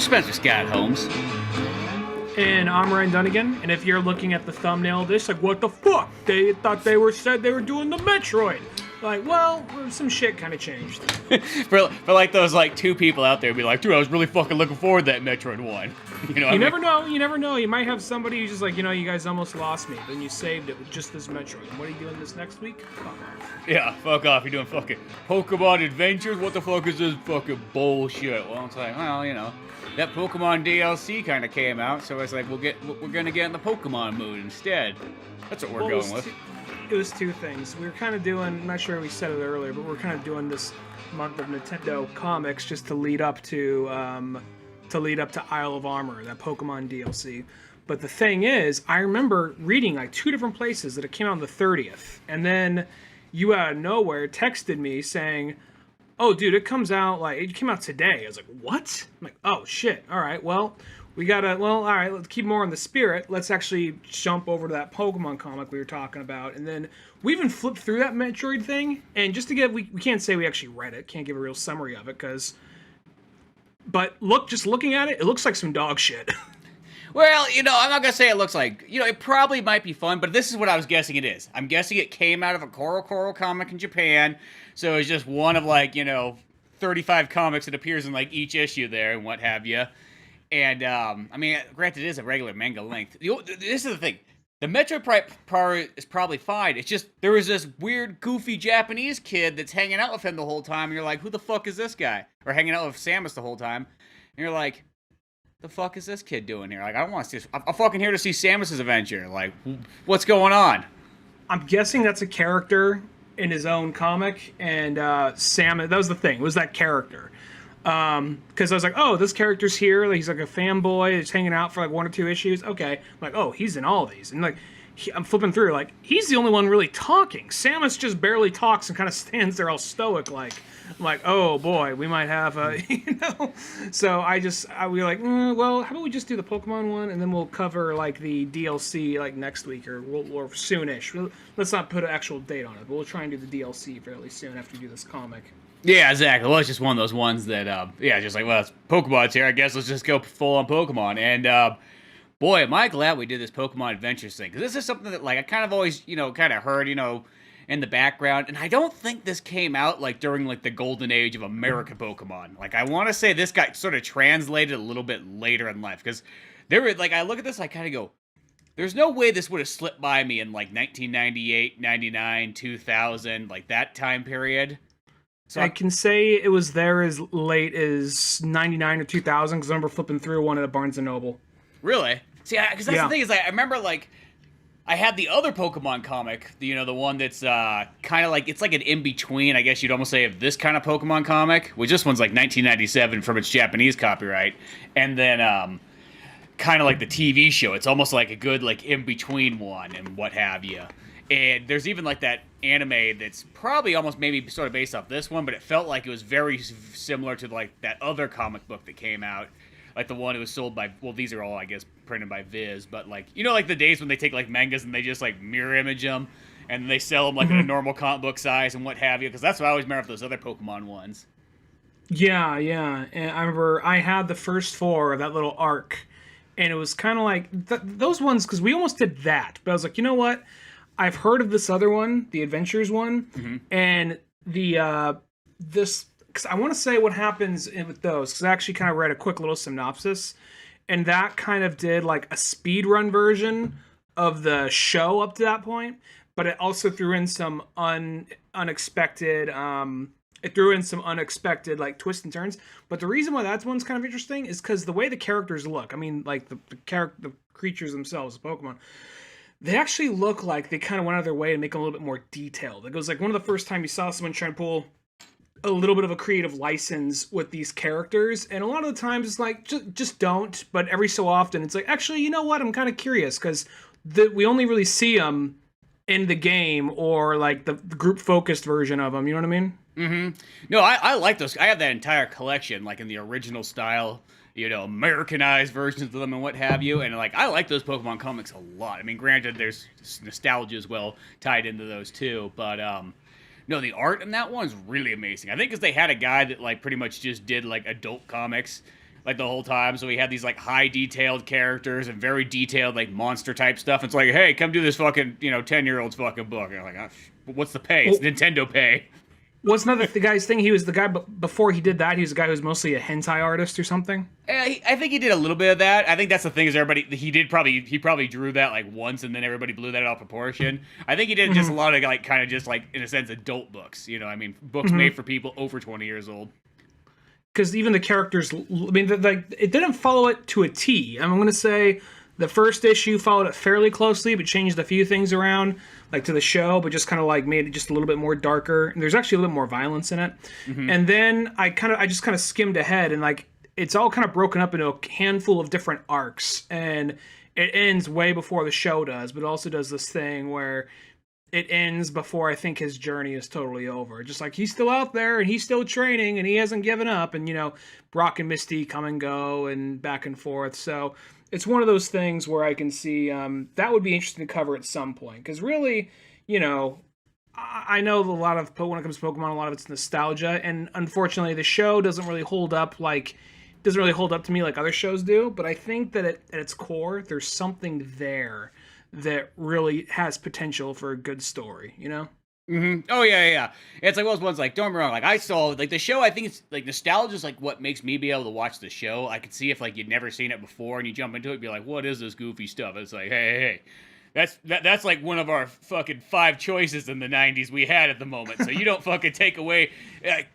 Spencer Scott Holmes. And I'm Ryan Dunnigan, and if you're looking at the thumbnail of this, like, what the fuck? They thought said they were doing the Metroid. Like, well, some shit kind of changed. for like those like two people out there who'd be like, dude, I was really fucking looking forward to that Metroid one. You never know. You never know. You might have somebody who's just like, you guys almost lost me. Then you saved it with just this Metroid. And what are you doing this next week? Fuck off. Yeah, fuck off. You're doing fucking Pokemon Adventures? What the fuck is this fucking bullshit? Well, it's like, well, that Pokemon DLC kind of came out, so it's like we're gonna get in the Pokemon mood instead. That's what we're going with. It was two things. We were kind of doing, I'm not sure we said it earlier, but we're kind of doing this month of Nintendo comics just to lead up to Isle of Armor, that Pokemon DLC. But the thing is, I remember reading like two different places that it came out on the 30th, and then you out of nowhere texted me saying, "Oh, dude, it came out today." I was like, "What?" I'm like, "Oh shit! All right, well." All right, let's keep more in the spirit. Let's actually jump over to that Pokemon comic we were talking about. And then we even flipped through that Metroid thing. And just to get, we can't say we actually read it. Can't give a real summary of it, but just looking at it, it looks like some dog shit. Well, I'm not going to say it looks like, it probably might be fun, but this is what I was guessing it is. I'm guessing it came out of a Koro comic in Japan. So it's just one of 35 comics that appears in each issue there and what have you. And, granted, it is a regular manga length. This is the thing. The Metroid part is probably fine. It's just, there was this weird, goofy Japanese kid that's hanging out with him the whole time, and you're like, who the fuck is this guy? Or hanging out with Samus the whole time. And you're like, the fuck is this kid doing here? I don't want to see this. I'm fucking here to see Samus's adventure. What's going on? I'm guessing that's a character in his own comic, and Samus, that was the thing, was that character. Because I was like, oh, this character's here. He's like a fanboy. He's hanging out for one or two issues. Okay. I'm like, oh, he's in all these. And I'm flipping through. He's the only one really talking. Samus just barely talks and kind of stands there all stoic. I'm like, oh boy, we might have a, So we were like, well, how about we just do the Pokemon one and then we'll cover the DLC next week or soonish. Let's not put an actual date on it, but we'll try and do the DLC fairly soon after we do this comic. Yeah, exactly. Well, it's just one of those ones that, just it's Pokemon's here. I guess let's just go full on Pokemon. And, boy, am I glad we did this Pokemon Adventures thing. Because this is something that, I kind of always, kind of heard, in the background. And I don't think this came out, during, the golden age of American Pokemon. I want to say this got sort of translated a little bit later in life. Because there were, I look at this, I kind of go, there's no way this would have slipped by me in, 1998, 99, 2000, that time period. So I can say it was there as late as 99 or 2000 because I remember flipping through one at a Barnes & Noble. Really? See, because that's the thing is, I remember, I had the other Pokemon comic, the one that's kind of it's an in-between, I guess you'd almost say, of this kind of Pokemon comic, which this one's 1997 from its Japanese copyright, and then kind of the TV show. It's almost a good, in-between one and what have you. And there's even that anime that's probably almost maybe sort of based off this one, but it felt like it was very similar to that other comic book that came out, the one that was sold by, well, these are all I guess printed by Viz, but the days when they take mangas and they just mirror image them and they sell them in a normal comic book size and what have you, because that's what I always remember of those other Pokemon ones. Yeah, and I remember I had the first four of that little arc, and it was kind of those ones, because we almost did that, but I was like, you know what? I've heard of this other one, the Adventures one, and this, because I want to say what happens with those, because I actually kind of read a quick little synopsis, and that kind of did a speed run version of the show up to that point, but it also threw in some unexpected twists and turns. But the reason why that one's kind of interesting is because the way the characters look, I mean, the creatures themselves, the Pokemon, they actually look like they kind of went out of their way to make them a little bit more detailed. It was one of the first time you saw someone trying to pull a little bit of a creative license with these characters. And a lot of the times it's just don't. But every so often it's actually, you know what? I'm kind of curious because we only really see them in the game or the group focused version of them. You know what I mean? Mm-hmm. No, I like those. I have that entire collection, in the original style, Americanized versions of them and what have you. And I like those Pokemon comics a lot. I mean, granted, there's nostalgia as well tied into those too. But no, the art in that one's really amazing. I think because they had a guy that pretty much just did adult comics like the whole time. So we had these like high detailed characters and very detailed like monster type stuff. It's like, hey, come do this fucking 10-year-old's fucking book. And I'm like, what's the pay? It's Nintendo pay. Wasn't that the guy's thing? He was the guy, but before he did that, he was the guy who was mostly a hentai artist or something. I think he did a little bit of that. I think that's the thing is he probably drew that like once and then everybody blew that out of proportion. I think he did just a lot of like kind of just like in a sense adult books. Books made for people over 20 years old. Because even the characters, like it didn't follow it to a T. I'm going to say the first issue followed it fairly closely, but changed a few things around, like to the show, but just kind of like made it just a little bit more darker. And there's actually a little bit more violence in it. And then I just kind of skimmed ahead, and like it's all kind of broken up into a handful of different arcs, and it ends way before the show does, but it also does this thing where it ends before I think his journey is totally over. Just like he's still out there and he's still training and he hasn't given up, and Brock and Misty come and go and back and forth. So it's one of those things where I can see that would be interesting to cover at some point, because really, I know a lot of when it comes to Pokemon, a lot of it's nostalgia, and unfortunately the show doesn't really hold up to me like other shows do. But I think that at its core, there's something there that really has potential for a good story, Oh yeah. It's like one of those ones, like, don't get me wrong, like I saw like the show. I think it's like nostalgia is like what makes me be able to watch the show. I could see if like you'd never seen it before and you jump into it, and be like, what is this goofy stuff? It's like, hey. That's like one of our fucking 5 choices in the 90s we had at the moment. So you don't fucking take away.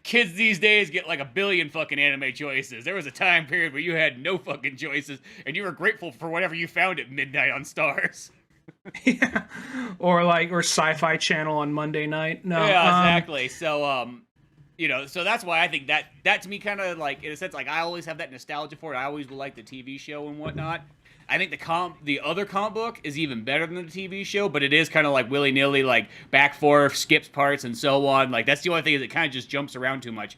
Kids these days get like 1 billion fucking anime choices. There was a time period where you had no fucking choices, and you were grateful for whatever you found at midnight on Stars. Yeah, or Sci-Fi Channel on Monday night. No, yeah, exactly. So so that's why I think that to me kind of like in a sense like I always have that nostalgia for it. I always will like the TV show and whatnot. I think the other comic book is even better than the TV show, but it is kind of like willy-nilly, like back forth, skips parts and so on. Like that's the only thing is it kind of just jumps around too much.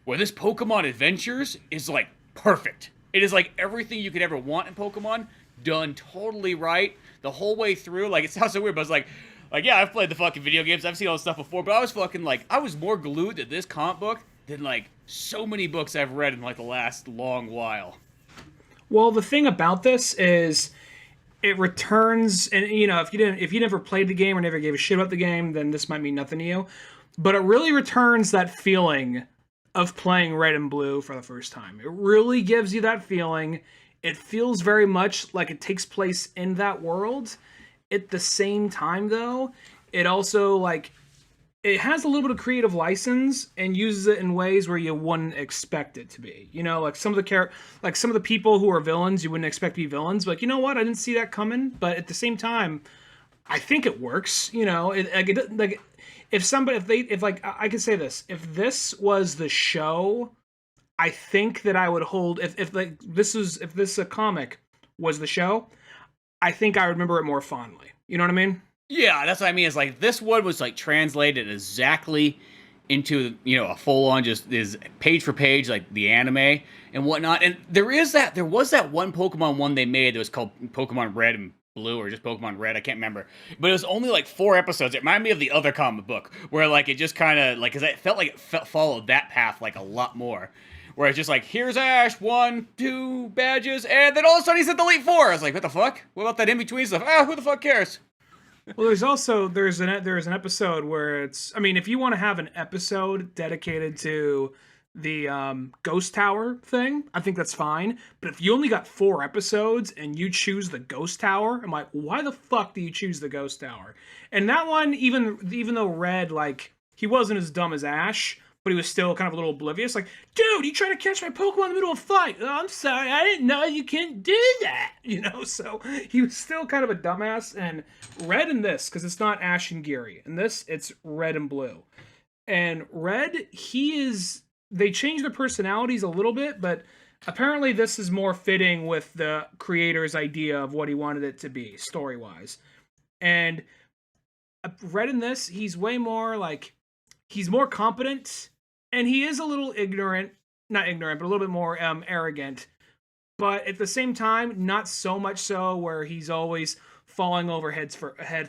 Where this Pokemon Adventures is like perfect. It is like everything you could ever want in Pokemon, done totally right the whole way through. Like it sounds so weird, but it's like yeah, I've played the fucking video games, I've seen all this stuff before, but I was fucking like I was more glued to this comic book than like so many books I've read in like the last long while. Well, the thing about this is it returns, and if you never played the game or never gave a shit about the game, then this might mean nothing to you. But it really returns that feeling of playing Red and Blue for the first time. It really gives you that feeling. It feels very much like it takes place in that world. At the same time, though, it also it has a little bit of creative license and uses it in ways where you wouldn't expect it to be. Like some of the people who are villains, you wouldn't expect to be villains. But you know what? I didn't see that coming. But at the same time, I think it works. I could say this, if this was the show, I think that I would hold if this a comic was the show, I think I remember it more fondly. You know what I mean? Yeah, that's what I mean. It's like this one was like translated exactly into a full on just is page for page like the anime and whatnot. And there was that one Pokemon one they made that was called Pokemon Red and Blue or just Pokemon Red. I can't remember, but it was only like 4 episodes. It reminded me of the other comic book where like it just kind of like because it felt like it followed that path like a lot more. Where it's just like, here's Ash, 1, 2 badges, and then all of a sudden he's at the Elite Four. I was like, what the fuck? What about that in between stuff? Who the fuck cares? Well, there's an episode where if you want to have an episode dedicated to the Ghost Tower thing, I think that's fine. But if you only got 4 episodes and you choose the Ghost Tower, I'm like, why the fuck do you choose the Ghost Tower? And that one, even though Red, he wasn't as dumb as Ash, but he was still kind of a little oblivious. Like, dude, you trying to catch my Pokemon in the middle of a fight? Oh, I'm sorry, I didn't know you can't do that. So he was still kind of a dumbass. And Red in this, because it's not Ash and Geary. In this, it's Red and Blue. And Red, they changed their personalities a little bit, but apparently this is more fitting with the creator's idea of what he wanted it to be, story-wise. And Red in this, he's way more he's more competent. And he is a little not ignorant, but a little bit more arrogant. But at the same time, not so much so where he's always falling over head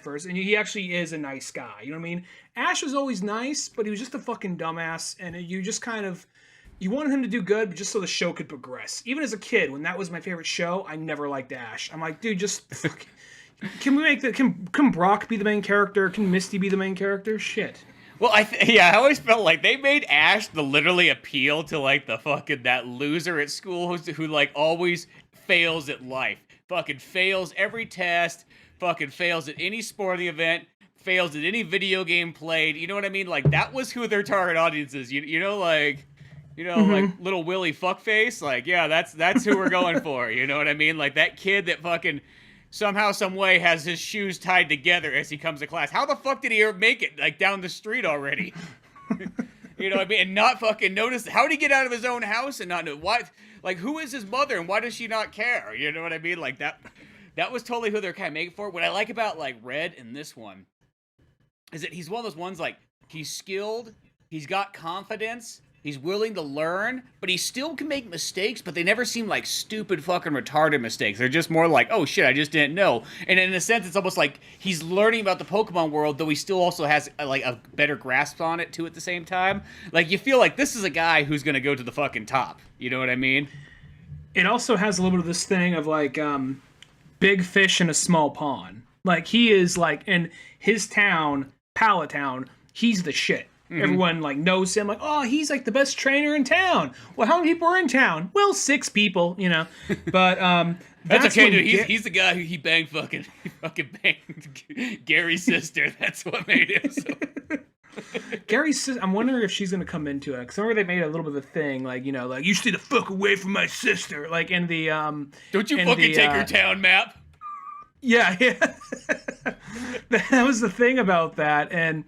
first. And he actually is a nice guy. You know what I mean? Ash was always nice, but he was just a fucking dumbass. And you just kind of You wanted him to do good, but just so the show could progress. Even as a kid, when that was my favorite show, I never liked Ash. I'm like, dude, just can we make can Brock be the main character? Can Misty be the main character? Shit. Well, I always felt like they made Ash the literally appeal to like the fucking that loser at school who like always fails at life. Fucking fails every test. Fucking fails at any sporting event. Fails at any video game played. You know what I mean? Like that was who their target audience is. You know like little Willy fuckface. Like yeah, that's who we're going for. You know what I mean? Like that kid that fucking somehow, some way has his shoes tied together as he comes to class. How the fuck did he ever make it like down the street already? You know what I mean? And not fucking notice. How did he get out of his own house and not know what? Like who is his mother and why does she not care? You know what I mean? Like that was totally who they're kind of making for. What I like about like Red in this one is that he's one of those ones like he's skilled, he's got confidence, he's willing to learn, but he still can make mistakes, but they never seem like stupid fucking retarded mistakes. They're just more like, oh shit, I just didn't know. And in a sense, it's almost like he's learning about the Pokemon world, though he still also has like a better grasp on it too at the same time. Like you feel like this is a guy who's gonna go to the fucking top. You know what I mean? It also has a little bit of this thing of like big fish in a small pond. Like he is like in his town, Palatown, he's the shit. Mm-hmm. Everyone like knows him. Like, oh, he's like the best trainer in town. Well, how many people are in town? Well, 6 people, you know. But that's okay, dude. He's the guy who he fucking banged Gary's sister. That's what made him so. Gary's sister. I'm wondering if she's gonna come into it. Cause I remember they made a little bit of a thing, like like you stay the fuck away from my sister. Like in the Don't you fucking take her town map. Yeah. That was the thing about that, and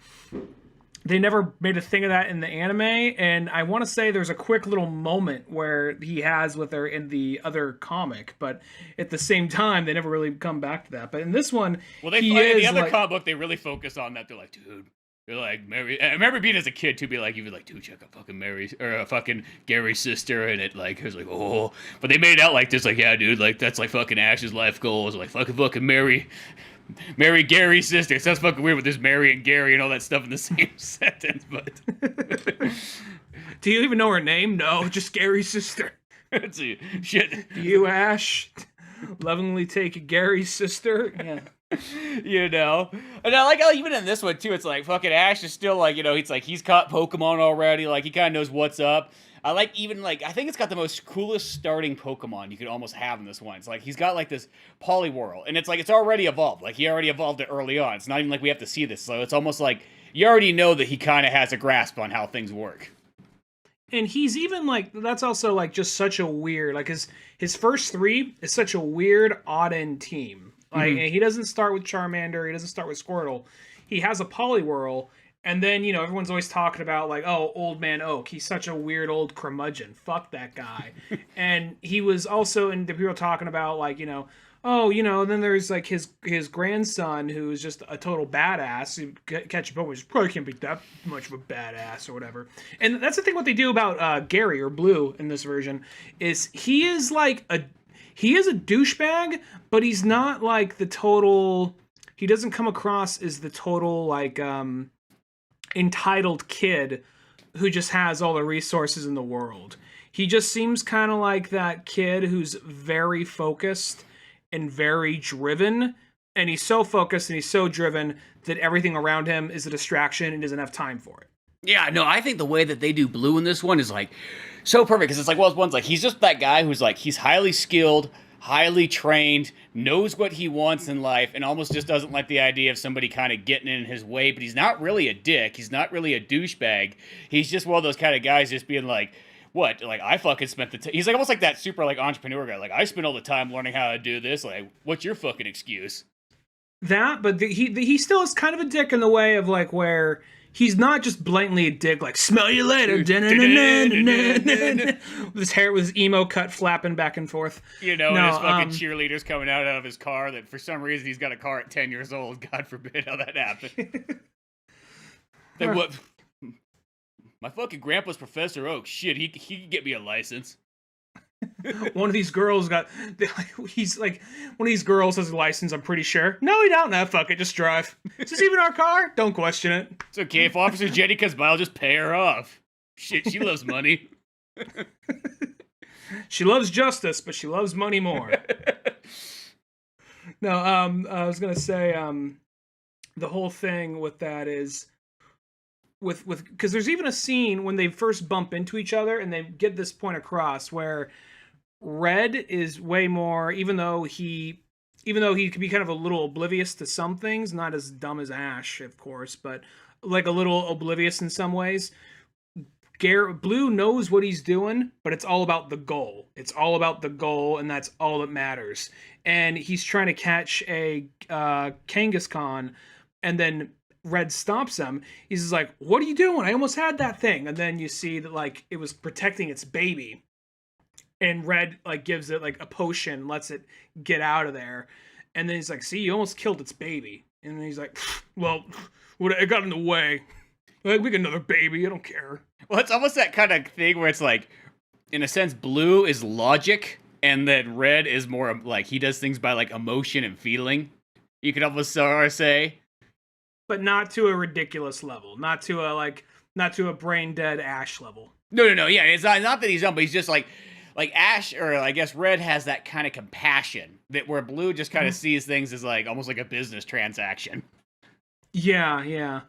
they never made a thing of that in the anime. And I want to say there's a quick little moment where he has with her in the other comic, but at the same time, they never really come back to that. But in this one, well, in the other comic book, they really focus on that. They're like, dude. They're like Mary. I remember being as a kid to be like, you'd be like, dude, check out fucking Mary or fucking Gary's sister, and it like was like, oh, but they made it out like this, like, yeah, dude, like that's like fucking Ash's life goals, like fucking Mary Gary's sister. It sounds fucking weird with this Mary and Gary and all that stuff in the same sentence, but do you even know her name? No, just Gary's sister. Shit. You, Ash, lovingly take Gary's sister. Yeah. You know, and I like how even in this one too, it's like fucking Ash is still like, it's like he's caught Pokemon already, like he kind of knows what's up. I like even like I think it's got the most coolest starting Pokemon you could almost have in this one. It's like he's got like this Poliwhirl, and it's like it's already evolved. Like he already evolved it early on. It's not even like we have to see this, so it's almost like you already know that he kind of has a grasp on how things work. And he's even like that's also like just such a weird like his first 3 is such a weird odd end team. Like he doesn't start with Charmander, he doesn't start with Squirtle. He has a Poliwhirl, and then everyone's always talking about like, oh, Old Man Oak. He's such a weird old curmudgeon. Fuck that guy. And he was also in the people talking about like, then there's like his grandson who's just a total badass. Who catch a Pokemon, probably can't be that much of a badass or whatever. And that's the thing. What they do about Gary or Blue in this version is he is a douchebag, but he's not like the total. He doesn't come across as the total like entitled kid who just has all the resources in the world. He just seems kind of like that kid who's very focused and very driven, and he's so focused and he's so driven that everything around him is a distraction and doesn't have time for it. Yeah, no, I think the way that they do Blue in this one is like so perfect because it's like, well, one's like he's just that guy who's like he's highly skilled, highly trained, knows what he wants in life, and almost just doesn't like the idea of somebody kind of getting in his way. But he's not really a dick. He's not really a douchebag. He's just one of those kind of guys just being like, what? Like, I fucking spent the he's like almost like that super like entrepreneur guy. Like, I spent all the time learning how to do this. Like, what's your fucking excuse? That, but he still is kind of a dick in the way of like where he's not just blatantly a dick, like, smell you later, with his hair, with his emo cut flapping back and forth. And his fucking cheerleaders coming out of his car that for some reason he's got a car at 10 years old. God forbid how that happened. Like, what? My fucking grandpa's Professor Oak. Shit, he could get me a license. One of these girls one of these girls has a license, I'm pretty sure. No, he don't. Nah, fuck it, just drive. Is this even our car? Don't question it. It's okay, if Officer Jenny comes by, I'll just pay her off. Shit, she loves money. She loves justice, but she loves money more. No, I was gonna say, the whole thing with that is with because there's even a scene when they first bump into each other and they get this point across where Red is way more, even though he could be kind of a little oblivious to some things, not as dumb as Ash, of course, but like a little oblivious in some ways. Blue knows what he's doing, but it's all about the goal. It's all about the goal, and that's all that matters. And he's trying to catch a Kangaskhan, and then Red stops him. He's just like, "What are you doing? I almost had that thing." And then you see that like it was protecting its baby, and Red like gives it like a potion, lets it get out of there, and then he's like, "See, you almost killed its baby." And then he's like, "Well, it got in the way. Like, we get another baby. I don't care." Well, it's almost that kind of thing where it's like, in a sense, Blue is logic, and then Red is more like he does things by like emotion and feeling. You could almost sort of say, but not to a ridiculous level, not to a brain dead Ash level. No. Yeah, it's not that he's dumb, but he's just like Ash, or I guess Red has that kind of compassion that where Blue just kind of sees things as like almost like a business transaction. Yeah.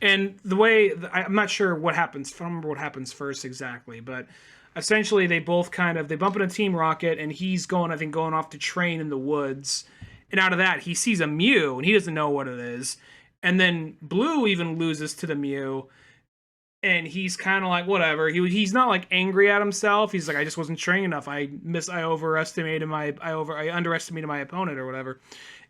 And the way, I'm not sure what happens, I don't remember what happens first exactly, but essentially they both they bump into Team Rocket, and he's going off to train in the woods. And out of that, he sees a Mew, and he doesn't know what it is. And then Blue even loses to the Mew, and he's kind of like, whatever. He's not like angry at himself. He's like, I just wasn't trained enough. I underestimated my opponent or whatever.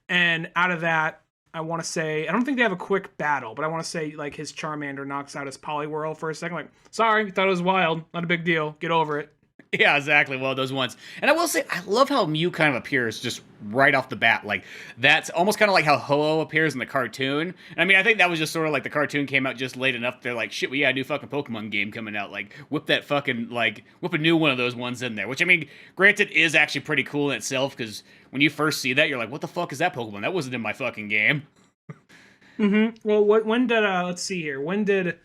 And out of that, I want to say, I don't think they have a quick battle, but I want to say like his Charmander knocks out his Poliwhirl for a second. Like, sorry, thought it was wild. Not a big deal. Get over it. Yeah, exactly. Well, those ones. And I will say, I love how Mew kind of appears just right off the bat. Like, that's almost kind of like how Ho-Oh appears in the cartoon. And I mean, I think that was just sort of like the cartoon came out just late enough. They're like, shit, we got a new fucking Pokemon game coming out. Like, whip a new one of those ones in there. Which, I mean, granted, is actually pretty cool in itself, because when you first see that, you're like, what the fuck is that Pokemon? That wasn't in my fucking game. Well, when did, let's see here. When did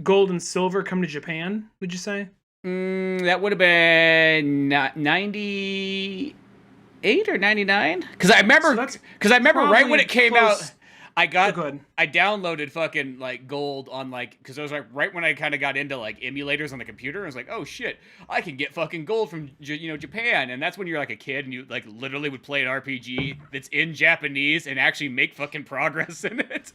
Gold and Silver come to Japan, would you say? That would have been 98 or 99. Because I remember right when it came out, I downloaded fucking like Gold on like, because it was like right when I kind of got into like emulators on the computer. I was like, oh shit, I can get fucking Gold from Japan. And that's when you're like a kid and you like literally would play an RPG that's in Japanese and actually make fucking progress in it.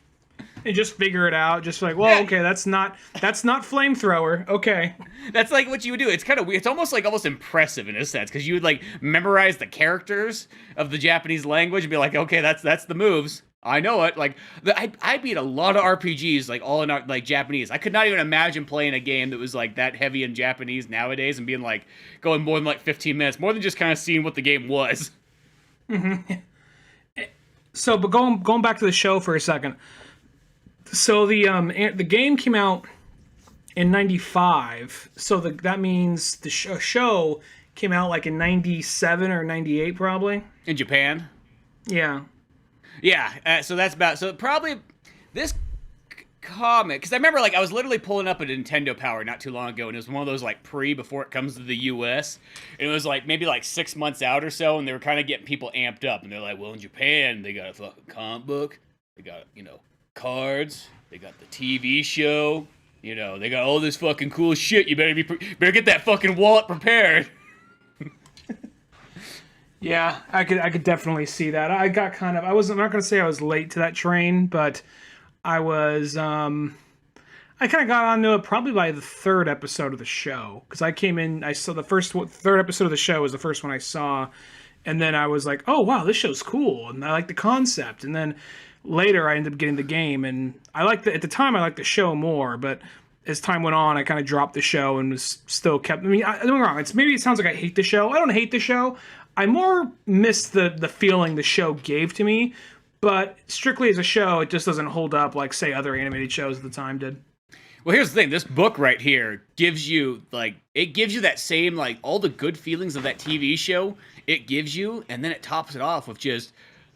And just figure it out. Just like, well, okay, that's not flamethrower. Okay. That's like what you would do. It's kind of weird. It's almost impressive in a sense, because you would like memorize the characters of the Japanese language and be like, okay, that's the moves. I know it. Like, I beat a lot of RPGs, like all in like Japanese. I could not even imagine playing a game that was like that heavy in Japanese nowadays and being like going more than like 15 minutes, more than just kind of seeing what the game was. Mm-hmm. So, but going back to the show for a second. So the game came out in 95. So that means the show came out like in 97 or 98 probably. In Japan? Yeah. Yeah, so probably this comic, because I remember like I was literally pulling up a Nintendo Power not too long ago, and it was one of those like before it comes to the US, and it was like maybe like 6 months out or so, and they were kind of getting people amped up, and they're like, well, in Japan they got a fucking comic book, they got cards, they got the TV show, they got all this fucking cool shit. You better get that fucking wallet prepared. Yeah, I could definitely see that. I got I'm not going to say I was late to that train, but I was, I kind of got onto it probably by the third episode of the show, because I saw the third episode of the show was the first one I saw, and then I was like, oh wow, this show's cool, and I like the concept, and then later I ended up getting the game, and at the time I liked the show more, but as time went on, I kind of dropped the show and was still kept. I mean, don't get me wrong. Maybe it sounds like I hate the show. I don't hate the show. I more miss the feeling the show gave to me, but strictly as a show, it just doesn't hold up like, say, other animated shows at the time did. Well, here's the thing. This book right here gives you, that same, like, all the good feelings of that TV show, it gives you, and then it tops it off with just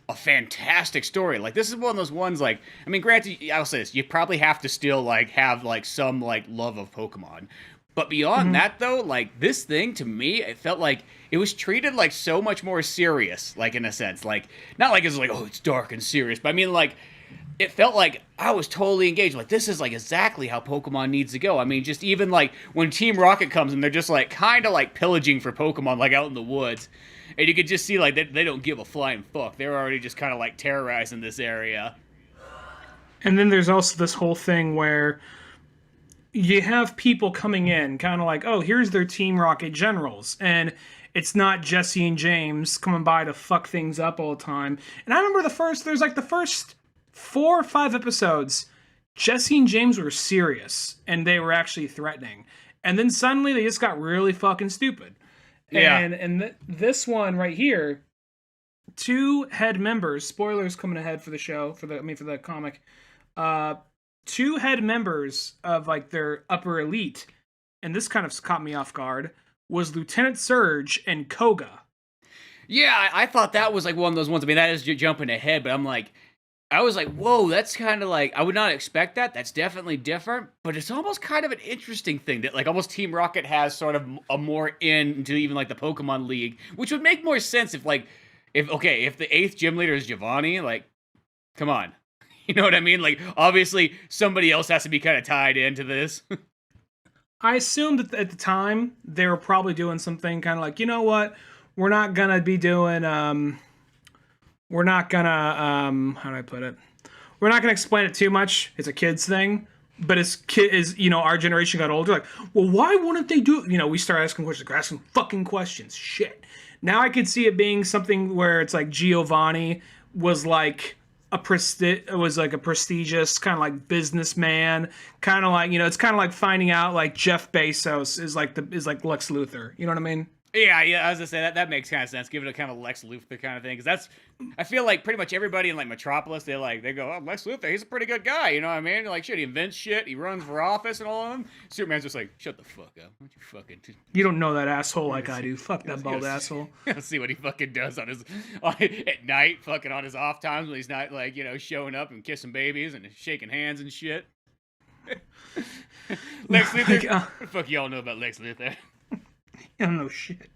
a fantastic story. Like, this is one of those ones, like, I mean, granted, I'll say this, you probably have to still, like, have, like, some, like, love of Pokemon. But beyond that, though, like, this thing, to me, it felt like it was treated like so much more serious, like, in a sense. Like, not like it's like, oh, it's dark and serious, but I mean, like, it felt like I was totally engaged. Like, this is, like, exactly how Pokemon needs to go. I mean, just even, like, when Team Rocket comes and they're just, like, kind of, like, pillaging for Pokemon, like, out in the woods. And you could just see, like, they don't give a flying fuck. They're already just kind of, like, terrorizing this area. And then there's also this whole thing where you have people coming in, kind of like, oh, here's their Team Rocket generals. And it's not Jesse and James coming by to fuck things up all the time. And I remember the first 4 or 5 episodes, Jesse and James were serious, and they were actually threatening. And then suddenly they just got really fucking stupid. Yeah. And this one right here, 2 head members, spoilers coming ahead for the show, for the comic, 2 head members of, like, their upper elite, and this kind of caught me off guard, was Lieutenant Surge and Koga. Yeah, I thought that was, like, one of those ones. I mean, that is jumping ahead, but I was like, whoa, that's kind of like, I would not expect that. That's definitely different, but it's almost kind of an interesting thing that, like, almost Team Rocket has sort of a more into even, like, the Pokemon League, which would make more sense if the 8th gym leader is Giovanni, like, come on. You know what I mean? Like, obviously, somebody else has to be kind of tied into this. I assumed that at the time, they were probably doing something kind of like, you know what, we're not gonna be doing, how do I put it? We're not gonna explain it too much. It's a kid's thing. But as our generation got older, like, well, why wouldn't they do it? We start asking questions, asking fucking questions. Shit. Now I could see it being something where it's like Giovanni was like a prestigious kind of like businessman, kind of like, it's kind of like finding out like Jeff Bezos is like Lex Luthor. You know what I mean? Yeah, I was gonna say that makes kind of sense. Give it a kind of Lex Luthor kind of thing, because I feel like pretty much everybody in, like, Metropolis, they go, oh, Lex Luthor, he's a pretty good guy, you know what I mean? Like, shit, he invents shit, he runs for office and all of them. Superman's just like, shut the fuck up, what you fucking? You don't know that asshole like I do. Fuck that bald asshole. Let's see what he fucking does at night, fucking on his off times when he's not, like, showing up and kissing babies and shaking hands and shit. Lex Luthor. What the fuck y'all know about Lex Luthor? I don't know shit.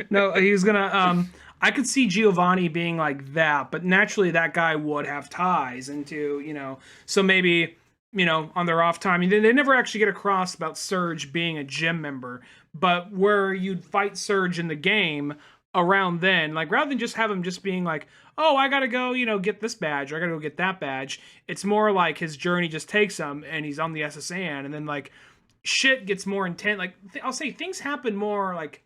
No, he was gonna. I could see Giovanni being like that, but naturally that guy would have ties into, so maybe, on their off time. They never actually get across about Surge being a gym member, but where you'd fight Surge in the game around then, like, rather than just have him just being like, oh, I gotta go, get this badge, or I gotta go get that badge. It's more like his journey just takes him, and he's on the SSN, and then, like, shit gets more intense. Like, I'll say things happen more, like,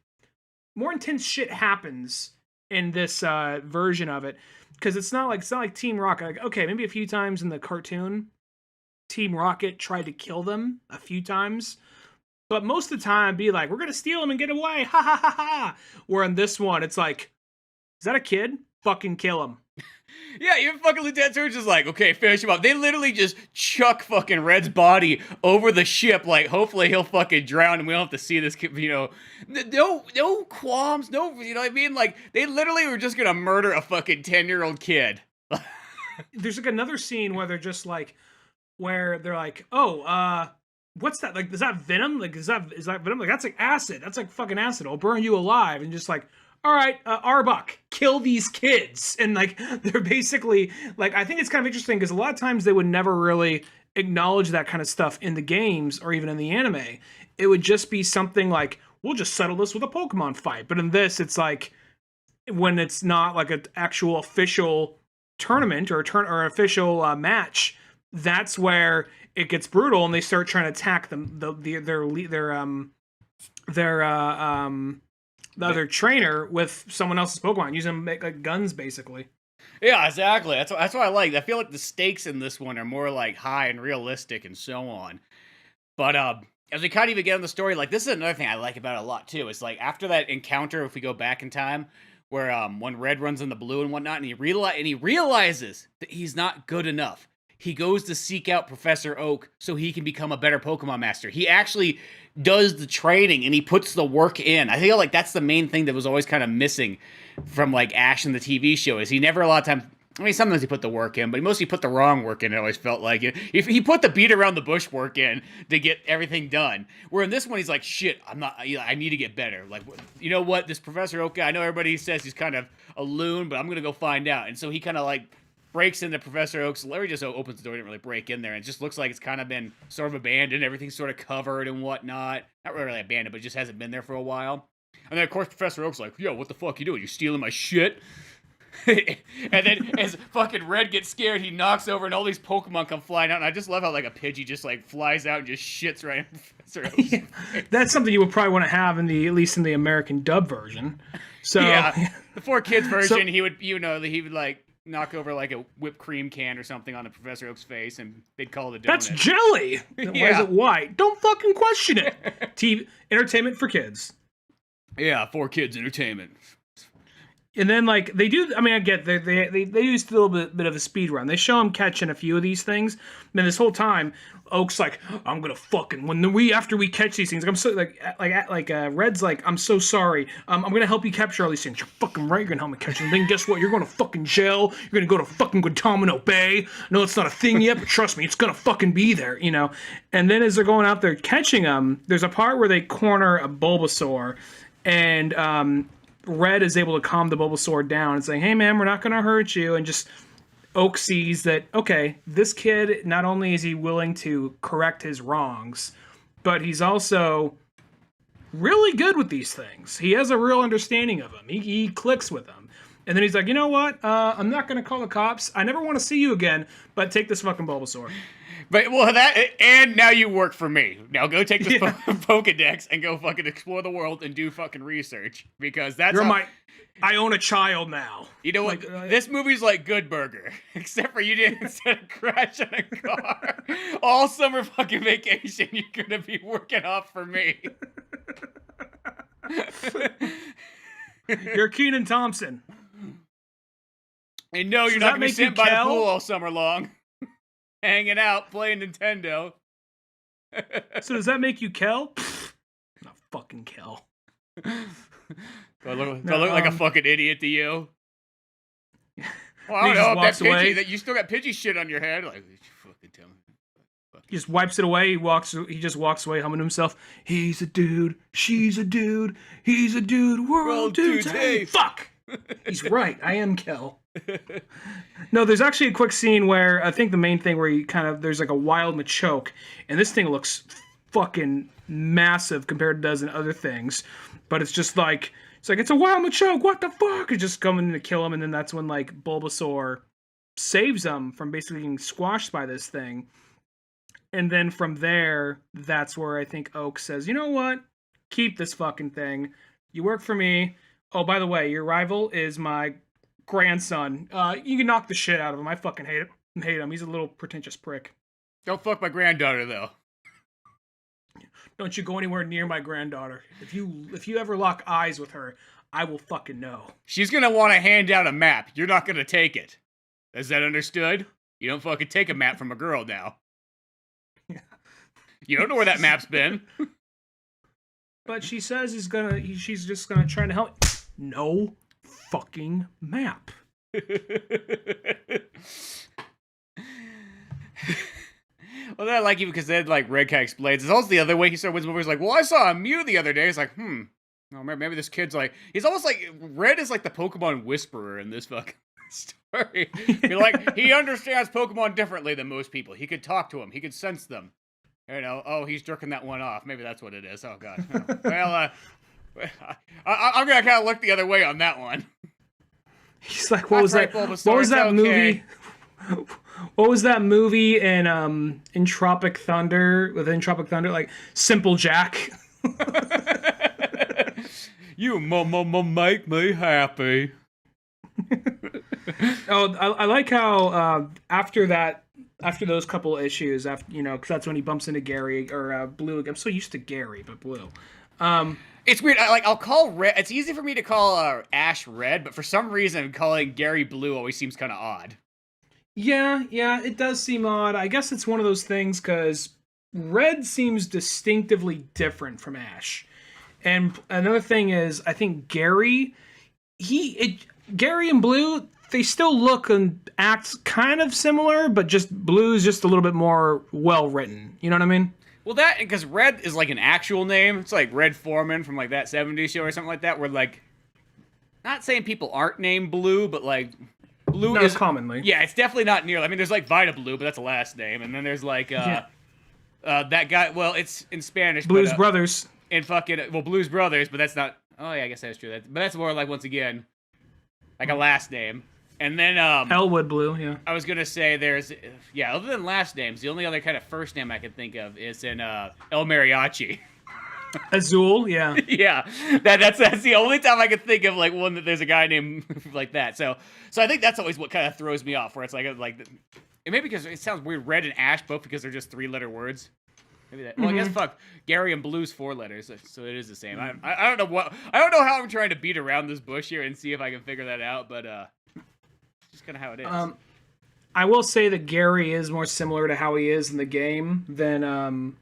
more intense shit happens in this version of it, because it's not like Team Rocket. Like, okay, maybe a few times in the cartoon, Team Rocket tried to kill them a few times, but most of the time, be like, we're gonna steal them and get away, ha ha ha ha. Where in this one, it's like, is that a kid? Fucking kill him. Yeah, even fucking Lieutenant Surge is like, okay, finish him up. They literally just chuck fucking Red's body over the ship, like, hopefully he'll fucking drown and we don't have to see this, no qualms, no, you know what I mean? Like, they literally were just gonna murder a fucking 10-year-old kid. There's, like, another scene where they're just like, where they're like, oh, what's that? Like, is that venom? Like, is that venom? Like, that's like acid. That's like fucking acid. It'll burn you alive. And just like, all right, Arbok, kill these kids. And, like, they're basically, like, I think it's kind of interesting because a lot of times they would never really acknowledge that kind of stuff in the games or even in the anime. It would just be something like, we'll just settle this with a Pokemon fight. But in this, it's like, when it's not like an actual official tournament or official match, that's where it gets brutal and they start trying to attack them, the other trainer with someone else's Pokemon, use them to make, like, guns, basically. Yeah, exactly. That's what I like. I feel like the stakes in this one are more, like, high and realistic and so on. But as we kind of even get on the story, like, this is another thing I like about it a lot too. It's like, after that encounter, if we go back in time, where when Red runs in the blue and whatnot, and he realizes that he's not good enough. He goes to seek out Professor Oak so he can become a better Pokemon master. He actually does the training and he puts the work in. I feel like that's the main thing that was always kind of missing from, like, Ash in the TV show, is he never a lot of time I mean, sometimes he put the work in, but he mostly put the wrong work in. It always felt like it. If he put the beat around the bush work in to get everything done, where in this one he's like, "Shit, I'm not. I need to get better. Like, you know what? This Professor Oak guy. I know everybody says he's kind of a loon, but I'm gonna go find out." And so he kind of like breaks into Professor Oak's. Larry just opens the door. He didn't really break in there, and it just looks like it's kind of been sort of abandoned. Everything's sort of covered and whatnot. Not really abandoned, but it just hasn't been there for a while. And then of course Professor Oak's like, "Yo, what the fuck you doing? You stealing my shit?" And then as fucking Red gets scared, he knocks over and all these Pokemon come flying out. And I just love how like a Pidgey just like flies out and just shits right in Professor Oak's face. That's something you would probably want to have at least in the American dub version. So yeah, the 4Kids version, he would like knock over like a whipped cream can or something on the Professor Oak's face, and they'd call it a donut. That's jelly. Why is it white? Don't fucking question it. TV entertainment for kids. Yeah, 4Kids entertainment. And then, like, they do, I mean, I get, they used a little bit of a speed run. They show him catching a few of these things. And this whole time, Oak's like, I'm gonna fucking, after we catch these things, I'm so, Red's like, I'm so sorry. I'm gonna help you capture all these things. You're fucking right, you're gonna help me catch them. Then guess what? You're going to fucking jail. You're gonna go to fucking Guantanamo Bay. No, it's not a thing yet, but trust me, it's gonna fucking be there, you know? And then as they're going out there catching them, there's a part where they corner a Bulbasaur, and, Red is able to calm the Bulbasaur down and say, hey man, we're not going to hurt you. And just Oak sees that, okay, this kid, not only is he willing to correct his wrongs, but he's also really good with these things. He has a real understanding of them. He clicks with them. And then he's like, you know what? I'm not going to call the cops. I never want to see you again, but take this fucking Bulbasaur. But, well, and now you work for me. Now go take this Pokedex and go fucking explore the world and do fucking research. Because that's I own a child now. You know what? This movie's like Good Burger. Except for you didn't instead of crashing a car. All summer fucking vacation, you're gonna be working off for me. You're Kenan Thompson. And no, you're not gonna be sitting by the pool all summer long. Hanging out, playing Nintendo. So does that make you Kel? Not fucking Kel. Do I look like a fucking idiot to you? Well, I don't know. That Pidgey, that you still got Pidgey shit on your head. Like, you fucking tell me. He just wipes it away. He just walks away humming to himself. He's a dude. She's a dude. He's a dude. We're all dudes. Hey, fuck. He's right. I am Kel. No, there's actually a quick scene where I think the main thing where there's like a wild Machoke, and this thing looks fucking massive compared to dozen other things, but it's just like it's a wild Machoke. What the fuck? It's just coming to kill him, and then that's when like Bulbasaur saves him from basically getting squashed by this thing, and then from there, that's where I think Oak says, you know what? Keep this fucking thing. You work for me. Oh, by the way, your rival is my grandson. You can knock the shit out of him. I fucking hate him. He's a little pretentious prick. Don't fuck my granddaughter, though. Don't you go anywhere near my granddaughter. If you ever lock eyes with her, I will fucking know. She's gonna want to hand out a map. You're not gonna take it. Is that understood? You don't fucking take a map from a girl now. Yeah. You don't know where that map's been. But she says she's just gonna try to help. No fucking map. Well, I like you because then, like, Red kind of explains. It's also the other way he started with movies. Like, well, I saw a Mew the other day. It's like, oh, maybe this kid's like, he's almost like, Red is like the Pokemon whisperer in this fucking story. Like, he understands Pokemon differently than most people. He could talk to them. He could sense them. You know, oh, he's jerking that one off. Maybe that's what it is. Oh, God. Oh. Well, I'm going to kind of look the other way on that one. He's like, what was that movie? What was that movie in Tropic Thunder, like Simple Jack? You make me happy. Oh, I like how after those couple issues, because that's when he bumps into Gary or Blue. I'm so used to Gary, but Blue. It's weird. I'll call Red. It's easy for me to call Ash Red, but for some reason, calling Gary Blue always seems kind of odd. Yeah, it does seem odd. I guess it's one of those things because Red seems distinctively different from Ash. And another thing is, I think Gary and Blue, they still look and act kind of similar, but just Blue's just a little bit more well written. You know what I mean? Well, that, because Red is like an actual name. It's like Red Foreman from like that 70s show or something like that, where like, not saying people aren't named Blue, but like, Blue Not is commonly. Yeah, it's definitely not nearly. I mean, there's like Vita Blue, but that's a last name. And then there's like, that guy, well, it's in Spanish. Blues Brothers. And fucking, well, Blues Brothers, but that's not, oh yeah, I guess that's true. But that's more like, once again, like a last name. And then, Elwood Blue, yeah. I was gonna say there's, other than last names, the only other kind of first name I can think of is in El Mariachi. Azul, yeah. Yeah, that's the only time I can think of like one that there's a guy named like that. So I think that's always what kind of throws me off, where it's like and maybe because it sounds weird, Red and Ash both because they're just 3-letter words. Maybe that. Well, I guess fuck, Gary and Blue's 4 letters, so it is the same. I don't know how I'm trying to beat around this bush here and see if I can figure that out, but just kind of how it is. I will say that Gary is more similar to how he is in the game than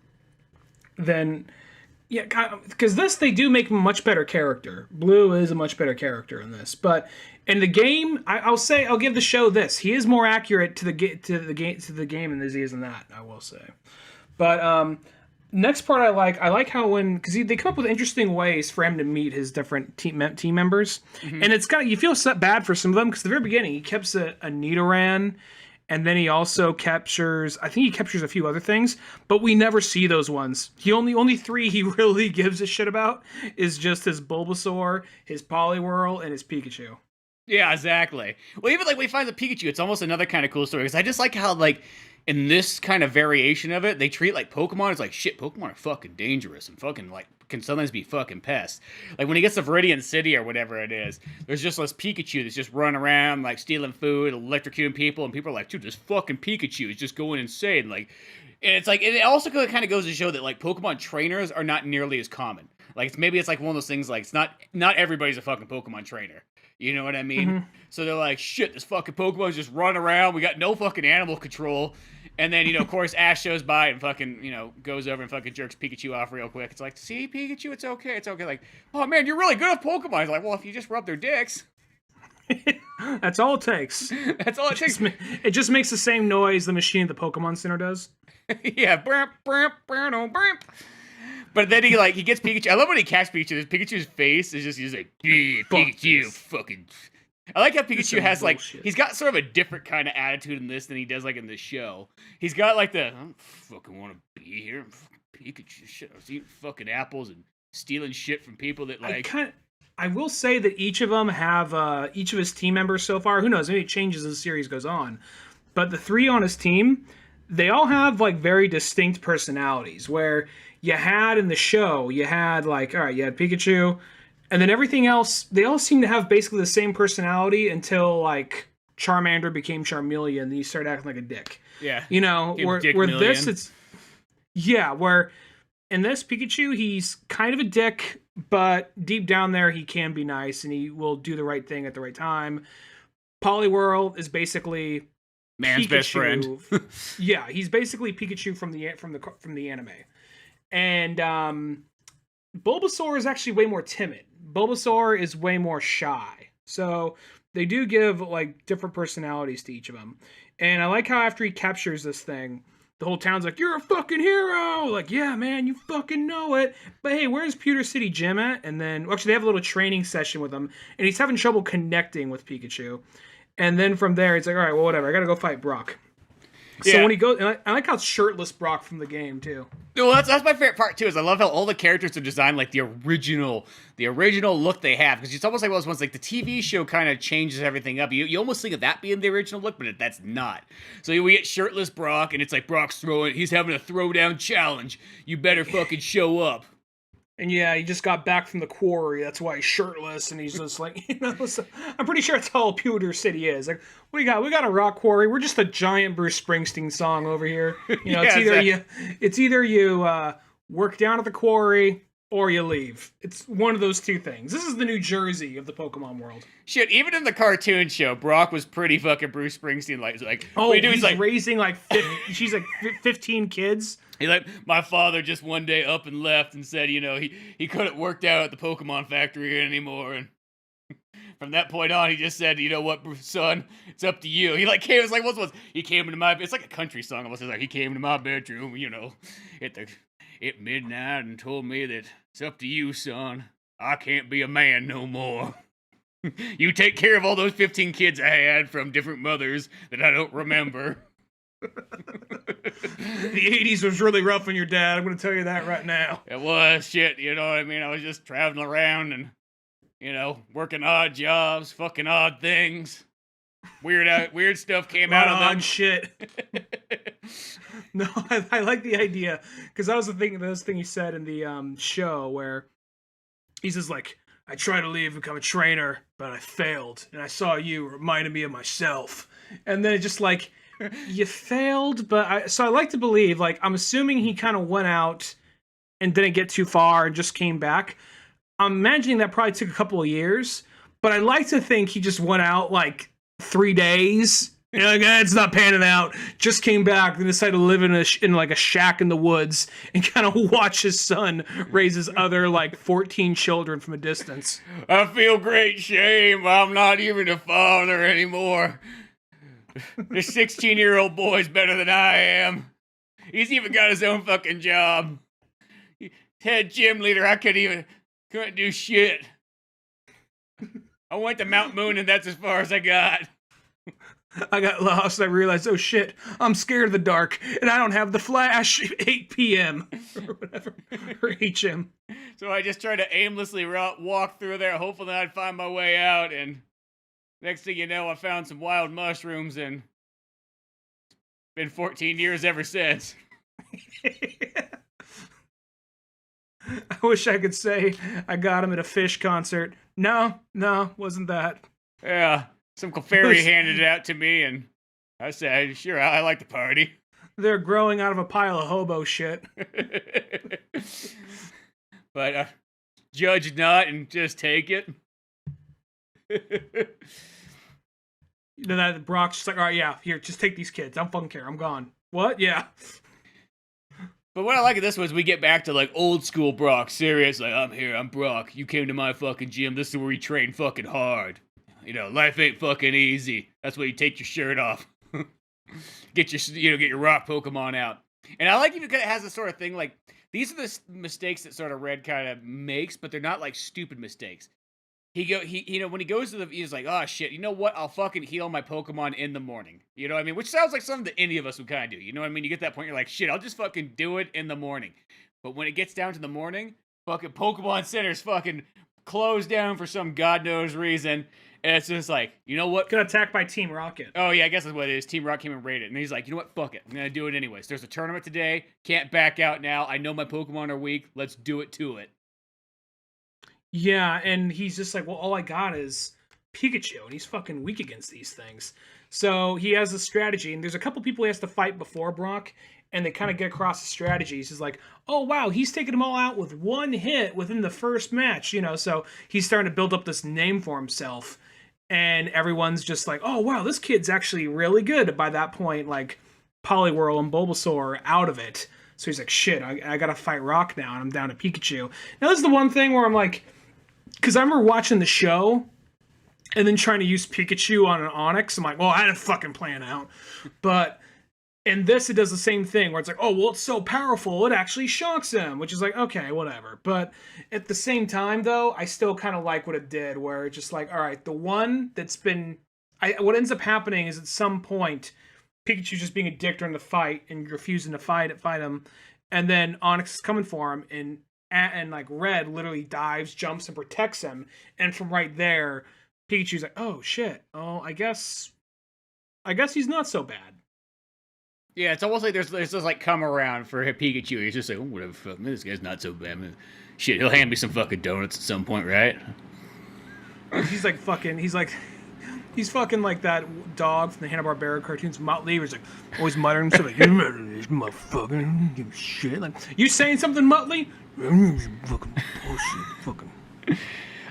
yeah, because they do make him a much better character. Blue is a much better character in this, but in the game, I'll give the show this: he is more accurate to the game than he is in that. I will say, but next part I like how because they come up with interesting ways for him to meet his different team members, and it's you feel so bad for some of them because at the very beginning he keeps a Nidoran. And then he also captures a few other things, but we never see those ones. Only 3 he really gives a shit about is just his Bulbasaur, his Poliwhirl, and his Pikachu. Yeah, exactly. Well, even like we find the Pikachu, it's almost another kind of cool story because I just like how like in this kind of variation of it, they treat like Pokemon as like shit. Pokemon are fucking dangerous and fucking like can sometimes be fucking pests. Like when he gets to Viridian City or whatever it is, there's just this Pikachu that's just running around like stealing food, electrocuting people, and people are like, dude, this fucking Pikachu is just going insane. Like, and it's like, and it also kind of goes to show that like Pokemon trainers are not nearly as common. Like maybe it's like one of those things like it's not everybody's a fucking Pokemon trainer. You know what I mean? So they're like, shit, this fucking Pokemon's just running around. We got no fucking animal control. And then, of course, Ash shows by and fucking, goes over and fucking jerks Pikachu off real quick. It's like, see, Pikachu, it's okay. It's okay. Like, oh, man, you're really good at Pokemon. It's like, well, if you just rub their dicks. That's all it takes. That's all it takes. It just makes the same noise the machine at the Pokemon Center does. Yeah. But then he gets Pikachu. I love when he catches Pikachu. Pikachu's face is just, he's like, Pikachu, fucking... I like how Pikachu has, like, he's got sort of a different kind of attitude in this than he does, like, in the show. He's got, like, I don't fucking want to be here. Pikachu, shit, I was eating fucking apples and stealing shit from people that, like... I will say that each of them have, each of his team members so far, who knows, maybe it changes as the series goes on, but the 3 on his team, they all have, like, very distinct personalities, where you had in the show, you had, like, all right, you had Pikachu... And then everything else, they all seem to have basically the same personality until, like, Charmander became Charmeleon, and he started acting like a dick. Yeah. Where this, it's... Yeah, where in this, Pikachu, he's kind of a dick, but deep down there, he can be nice, and he will do the right thing at the right time. Poliwhirl is basically... Man's Pikachu. best friend. Yeah, he's basically Pikachu from the anime. And, Bulbasaur is actually way more timid. Bulbasaur is way more shy. So they do give like different personalities to each of them. And I like how after he captures this thing, the whole town's like, you're a fucking hero! Like, yeah, man, you fucking know it. But hey, where's Pewter City Gym at? And then, actually, they have a little training session with him, and he's having trouble connecting with Pikachu. And then from there, he's like, all right, well, whatever, I gotta go fight Brock. So when he goes, and I like how it's shirtless Brock from the game too. Well, that's my favorite part too. Is I love how all the characters are designed like the original look they have, because it's almost like those ones like the TV show kind of changes everything up. You almost think of that being the original look, but that's not. So we get shirtless Brock, and it's like he's having a throwdown challenge. You better fucking show up. And yeah, he just got back from the quarry. That's why he's shirtless, and he's just like, so I'm pretty sure that's all Pewter City is. Like, what do you got? We got a rock quarry. We're just a giant Bruce Springsteen song over here. It's either you work down at the quarry or you leave. It's one of those two things. This is the New Jersey of the Pokemon world. Shit, even in the cartoon show, Brock was pretty fucking Bruce Springsteen. Like, oh, he's like raising like 15 kids. He's like, my father just one day up and left and said, he couldn't work out at the Pokemon factory anymore, and from that point on, he just said, you know what, son, it's up to you. He like came, it's like, he came into my, it's like a country song almost. It's like, he came into my bedroom, you know, at midnight and told me that it's up to you, son. I can't be a man no more. You take care of all those 15 kids I had from different mothers that I don't remember. The 80s was really rough on your dad. I'm going to tell you that right now. It was shit, you know what I mean? I was just traveling around and, you know, working odd jobs, fucking odd things. Weird stuff came out of them. Odd shit. No, I like the idea because that was the thing he said in the show where he says like, I tried to leave, become a trainer, but I failed, and I saw you reminded me of myself. And then it just like, you failed, but so I like to believe, like, I'm assuming he kind of went out and didn't get too far and just came back. I'm imagining that probably took a couple of years, but I like to think he just went out like 3 days. And like, it's not panning out. Just came back and decided to live in like a shack in the woods and kind of watch his son raise his other like 14 children from a distance. I feel great shame. I'm not even a father anymore. The 16-year-old boy's better than I am. He's even got his own fucking job. Head gym leader, I couldn't do shit. I went to Mount Moon and that's as far as I got. I got lost. I realized, oh shit, I'm scared of the dark, and I don't have the flash. 8 p.m. or whatever, or HM. So I just tried to aimlessly walk through there, hoping that I'd find my way out. And next thing you know, I found some wild mushrooms, and it's been 14 years ever since. I wish I could say I got him at a Fish concert. No, wasn't that. Yeah. Some fairy handed it out to me, and I said, sure, I like the party. They're growing out of a pile of hobo shit. But judge not and just take it. Then that Brock's just like, all right, yeah, here, just take these kids. I don't fucking care. I'm gone. What? Yeah. But what I like of this was we get back to like old school Brock, serious, like, I'm here, I'm Brock. You came to my fucking gym. This is where we train fucking hard. You know, life ain't fucking easy. That's why you take your shirt off. Get your rock Pokemon out. And I like it because it has this sort of thing, like, these are the mistakes that sort of Red kind of makes, but they're not like stupid mistakes. When he goes to he's like, oh shit, you know what? I'll fucking heal my Pokemon in the morning. You know what I mean? Which sounds like something that any of us would kind of do. You know what I mean? You get that point, you're like, shit, I'll just fucking do it in the morning. But when it gets down to the morning, fucking Pokemon Center's fucking closed down for some god knows reason. And it's just like, you know what? Got attacked by Team Rocket. Oh, yeah, I guess that's what it is. Team Rocket came and raided. And he's like, you know what? Fuck it. I'm going to do it anyways. There's a tournament today. Can't back out now. I know my Pokemon are weak. Let's do it to it. Yeah, and he's just like, well, all I got is Pikachu, and he's fucking weak against these things. So he has a strategy, and there's a couple people he has to fight before Brock, and they kind of get across the strategies. He's like, oh, wow, he's taking them all out with one hit within the first match, you know, so he's starting to build up this name for himself. And everyone's just like, oh, wow, this kid's actually really good. By that point, like, Poliwhirl and Bulbasaur are out of it. So he's like, shit, I gotta fight Rock now, and I'm down to Pikachu. Now, this is the one thing where I'm like, because I remember watching the show, and then trying to use Pikachu on an Onix. I'm like, well, I had a fucking plan out. But in this, it does the same thing, where it's like, oh, well, it's so powerful, it actually shocks him, which is like, okay, whatever. But at the same time, though, I still kind of like what it did, where it's just like, all right, the one that's been... what ends up happening is at some point, Pikachu's just being a dick during the fight and refusing to fight him, and then Onix is coming for him, and like Red literally dives, jumps, and protects him, and from right there, Pikachu's like, oh, shit, oh, I guess he's not so bad. Yeah, it's almost like there's this like come around for Pikachu. He's just like, oh, whatever, fuck, man, this guy's not so bad. Man. Shit, he'll hand me some fucking donuts at some point, right? He's fucking like that dog from the Hanna-Barbera cartoons, Motley, where he's like, always muttering something like, you remember this motherfucker, you shit. Like, you saying something, Motley? Fucking bullshit, fucking.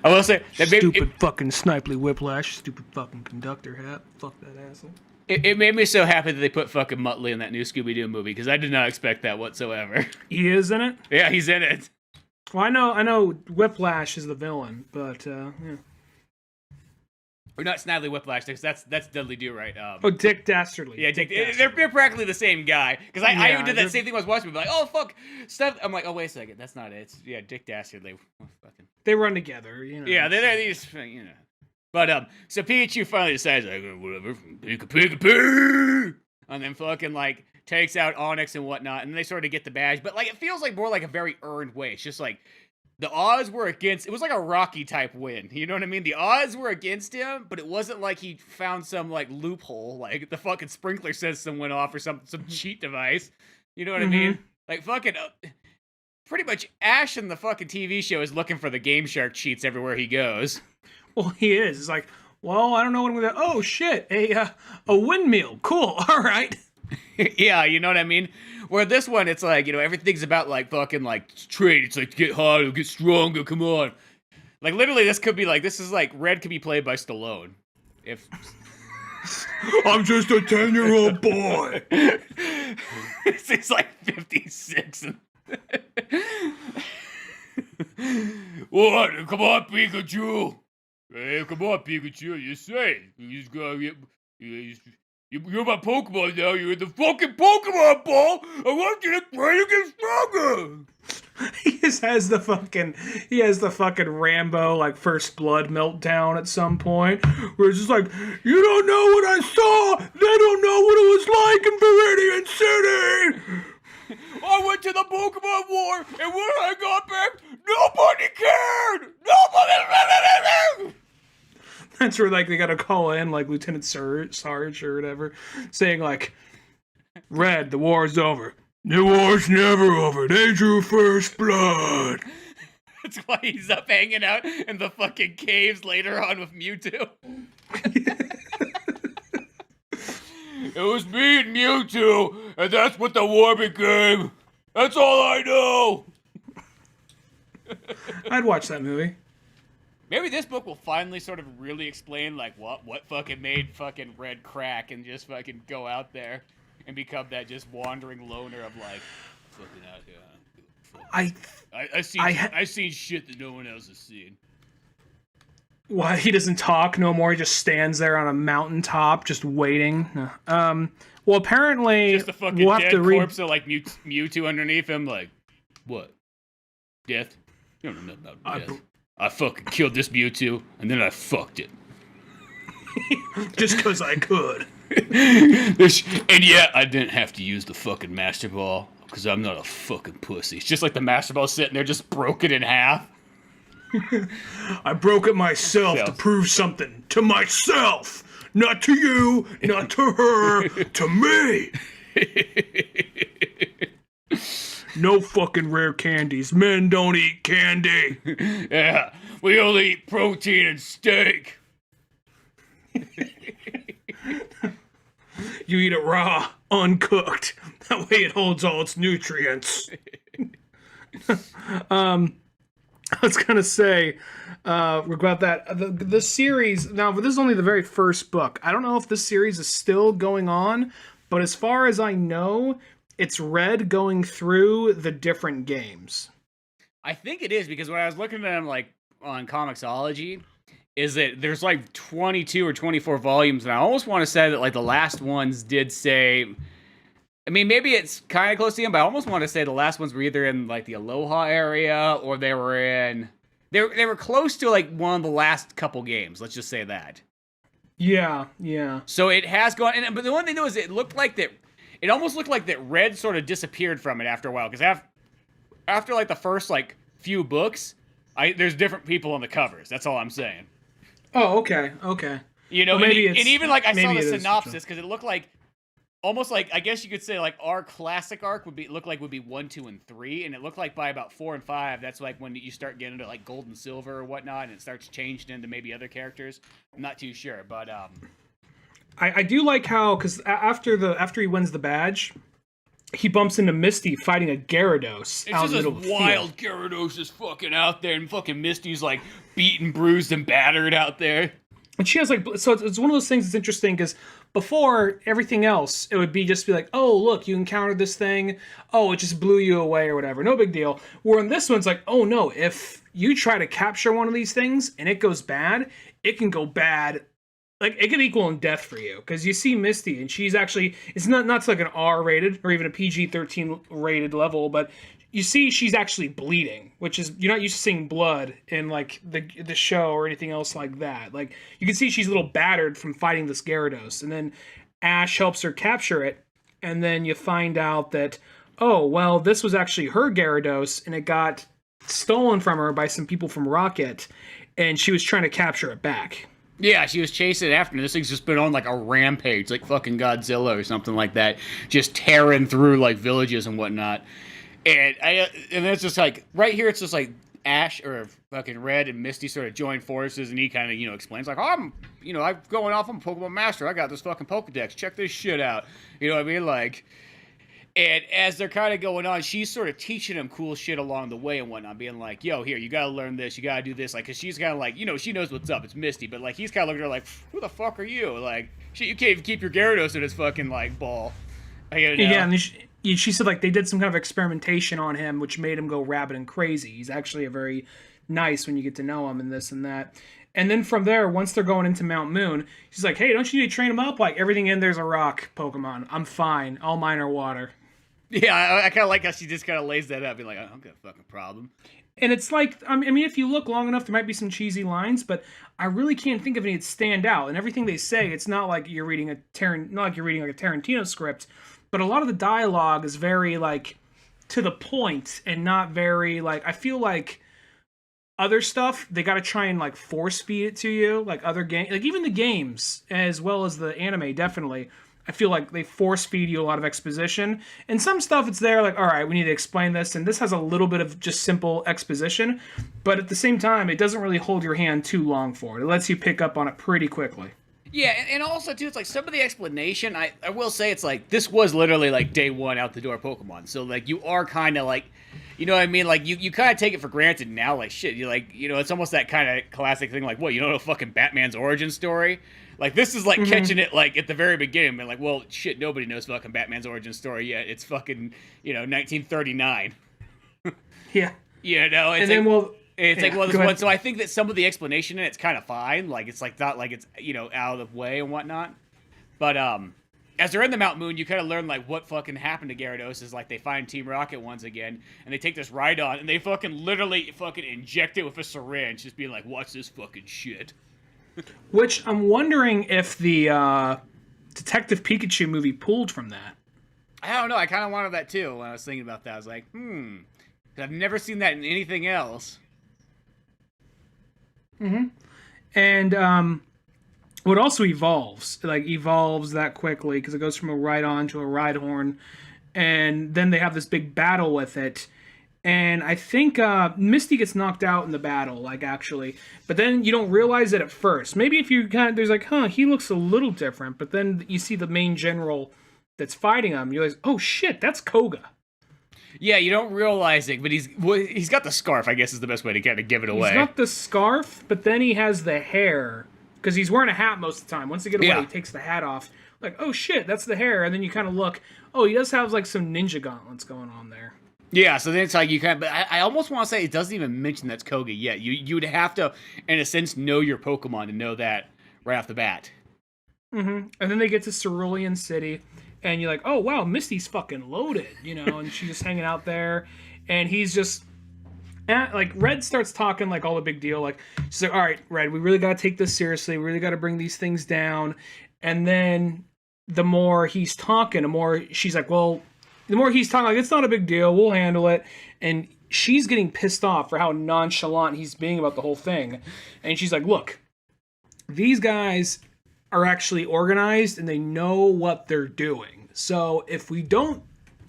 I will say, that stupid fucking Snipely Whiplash, stupid fucking conductor hat, fuck that asshole. It made me so happy that they put fucking Muttley in that new Scooby-Doo movie, because I did not expect that whatsoever. He is in it? Yeah, he's in it. Well, I know Whiplash is the villain, but, yeah. Or not Snidely Whiplash, because that's Dudley Do Right. Dick Dastardly. Yeah, they're practically the same guy. Because I even did that same thing when I was watching. Like, oh fuck, stuff. I'm like, oh wait a second, that's not it. It's, Dick Dastardly. They run together, you know. Yeah, they're just, you know. But so Pikachu finally decides like, whatever, Pikachu, and then fucking like takes out Onyx and whatnot, and they sort of get the badge. But like, it feels like more like a very earned way. It's just like. The odds were against... It was like a Rocky type win. You know what I mean? The odds were against him, but it wasn't like he found some, like, loophole. Like, the fucking sprinkler system went off or some cheat device. You know what I mean? Like, fucking... pretty much Ash in the fucking TV show is looking for the Game Shark cheats everywhere he goes. Well, he is. It's like, well, I don't know what I'm gonna... Oh, shit. A windmill. Cool. All right. Yeah, you know what I mean? Where this one, it's like, everything's about, like, fucking, like, trade. It's like, get harder, get stronger, come on. Like, literally, this is like, Red could be played by Stallone. If... I'm just a 10-year-old boy. He's like 56. What? Come on, Pikachu. Hey, come on, Pikachu. You say you just gotta get... You're my Pokemon now. You're in the fucking Pokemon Ball. I want you to try to get stronger. He has the fucking Rambo like First Blood meltdown at some point where it's just like, you don't know what I saw. They don't know what it was like in Viridian City. I went to the Pokemon War, and when I got back, nobody cared. Nobody. That's where, like, they gotta call in, like, Lieutenant Sarge or whatever, saying, like, Red, the war's over. The war's never over. They drew first blood. That's why he's up hanging out in the fucking caves later on with Mewtwo. It was me and Mewtwo, and that's what the war became. That's all I know. I'd watch that movie. Maybe this book will finally sort of really explain, like, what fucking made fucking Red crack and just fucking go out there and become that just wandering loner of, like, fucking out here. I've seen shit that no one else has seen. Why he doesn't talk no more? He just stands there on a mountaintop, just waiting. Well, apparently, just a fucking we'll have dead to read... corpse of, like, Mewtwo underneath him, like, what? Death? You don't know nothing about death. I fucking killed this Mewtwo, and then I fucked it. Just because I could. And yet, I didn't have to use the fucking Master Ball, because I'm not a fucking pussy. It's just like the Master Ball sitting there just broken in half. I broke it myself to prove something to myself. Not to you, not to her, to me. No fucking rare candies. Men don't eat candy. Yeah, we only eat protein and steak. You eat it raw, uncooked. That way it holds all its nutrients. I was gonna say about that. The series, now this is only the very first book. I don't know if this series is still going on, but as far as I know, it's Red going through the different games. I think it is, because when I was looking at them, like, on Comixology, is that there's, like, 22 or 24 volumes, and I almost want to say that, like, the last ones did say... I mean, maybe it's kind of close to him, but I almost want to say the last ones were either in, like, the Aloha area, or they were in... They were close to, like, one of the last couple games, let's just say that. Yeah. So it has gone... But the one thing, though, is it looked like that... It almost looked like that Red sort of disappeared from it after a while, because after like the first like few books, there's different people on the covers. That's all I'm saying. Oh, okay. You know, well, and even like I saw the synopsis, because it looked like almost like, I guess you could say, like, our classic arc would be 1, 2, and 3, and it looked like by about 4 and 5, that's like when you start getting into like Gold and Silver or whatnot, and it starts changing into maybe other characters. I'm not too sure, but I do like how, because after he wins the badge, he bumps into Misty fighting a Gyarados. It's just this wild Gyarados just fucking out there, and fucking Misty's like beaten, bruised, and battered out there. And she has like, so it's one of those things that's interesting, because before everything else, it would be like, oh, look, you encountered this thing. Oh, it just blew you away or whatever. No big deal. Where in this one's like, oh no, if you try to capture one of these things and it goes bad, it can go bad like it could equal in death for you because you see Misty and she's actually it's not to like an R rated or even a PG-13 rated level, but you see she's actually bleeding, which is you're not used to seeing blood in like the show or anything else like that. Like you can see she's a little battered from fighting this Gyarados, and then Ash helps her capture it, and then you find out that oh well this was actually her Gyarados and it got stolen from her by some people from Rocket, and she was trying to capture it back. Yeah, she was chasing after him. This thing's just been on like a rampage, like fucking Godzilla or something like that, just tearing through like villages and whatnot. And it's just like right here, it's just like Ash or fucking Red and Misty sort of join forces, and he kind of explains like, oh, I'm going off. I'm a Pokemon Master. I got this fucking Pokedex. Check this shit out. You know what I mean? Like, and as they're kind of going on, she's sort of teaching him cool shit along the way and whatnot, being like, yo, here, you gotta learn this, you gotta do this, like, cause she's kind of like, she knows what's up. It's Misty, but like he's kind of looking at her like, who the fuck are you? Like, shit, you can't even keep your Gyarados in his fucking like ball. Yeah, and she said like they did some kind of experimentation on him which made him go rabid and crazy. He's actually a very nice when you get to know him and this and that. And then from there, once they're going into Mount Moon, she's like, hey, don't you need to train him up? Like everything in there's a rock Pokemon. I'm fine. All mine are water. Yeah, I kind of like how she just kind of lays that up. Be like, I don't got a fucking problem. And it's like, I mean, if you look long enough, there might be some cheesy lines, but I really can't think of any that stand out. And everything they say, it's not like you're reading like a Tarantino script, but a lot of the dialogue is very like to the point and not very like. I feel like other stuff they got to try and like force feed it to you, like other games, like even the games as well as the anime. Definitely, I feel like they force feed you a lot of exposition, and some stuff it's there like, all right, we need to explain this, and this has a little bit of just simple exposition, but at the same time, it doesn't really hold your hand too long for it. It lets you pick up on it pretty quickly. Yeah, and also, too, it's like some of the explanation, I will say it's like, this was literally like day one out the door Pokemon. So, like, you are kind of like, you know what I mean? Like, you kind of take it for granted now. Like, shit, you're like, it's almost that kind of classic thing. Like, what, you don't know fucking Batman's origin story? Like, this is like catching it, like, at the very beginning. And like, well, shit, nobody knows fucking Batman's origin story yet. It's fucking, 1939. Yeah. It's and like, then it's yeah, like, well, this one. So I think that some of the explanation in it's kind of fine. Like, it's like not like it's out of the way and whatnot. But as they're in the Mount Moon, you kind of learn like what fucking happened to Gyarados is like they find Team Rocket once again, and they take this Rhydon and they fucking literally fucking inject it with a syringe, just being like, watch this fucking shit. Which I'm wondering if the Detective Pikachu movie pulled from that. I don't know. I kind of wanted that too when I was thinking about that. I was like, I've never seen that in anything else. And what also evolves that quickly because it goes from a Rhydon to a Rhydhorn, and then they have this big battle with it. And I think Misty gets knocked out in the battle, like actually, but then you don't realize it at first. Maybe if you there's like, he looks a little different, but then you see the main general that's fighting him. You realize, oh shit, that's Koga. Yeah, you don't realize it, but he's got the scarf, I guess is the best way to kind of give it away. He's got the scarf, but then he has the hair, because he's wearing a hat most of the time. Once they get away, he takes the hat off. Like, oh shit, that's the hair. And then you kind of look, oh, he does have like some ninja gauntlets going on there. Yeah, so then it's like you kind of, but I almost want to say it doesn't even mention that's Koga yet. You'd have to, in a sense, know your Pokemon to know that right off the bat. And then they get to Cerulean City, and you're like, oh, wow, Misty's fucking loaded, and she's just hanging out there, and he's just, like, Red starts talking, like, all the big deal, like, she's like, all right, Red, we really got to take this seriously, we really got to bring these things down, and then the more he's talking, the more she's like, well, the more he's talking, like, it's not a big deal, we'll handle it, and she's getting pissed off for how nonchalant he's being about the whole thing, and she's like, look, these guys are actually organized and they know what they're doing. So if we don't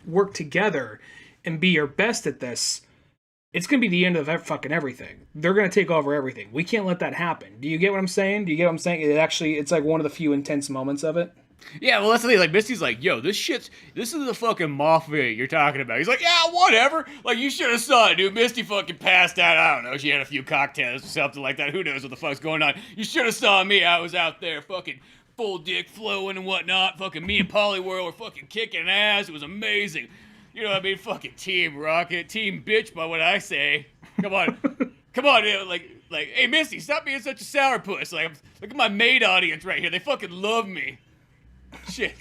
work together and be your best at this, it's going to be the end of fucking everything. They're going to take over everything. We can't let that happen. Do you get what I'm saying? It's like one of the few intense moments of it. Yeah, well, that's the thing. Like, Misty's like, yo, this is the fucking mafia you're talking about. He's like, yeah, whatever. Like, you should have saw it, dude. Misty fucking passed out. I don't know. She had a few cocktails or something like that. Who knows what the fuck's going on? You should have saw me. I was out there fucking full dick flowing and whatnot. Fucking me and Poliwhirl were fucking kicking ass. It was amazing. You know what I mean? Fucking Team Rocket. Team bitch, by what I say. Come on. Come on, dude. Like, Like, hey, Misty, stop being such a sourpuss. Like, look at my maid audience right here. They fucking love me. Shit.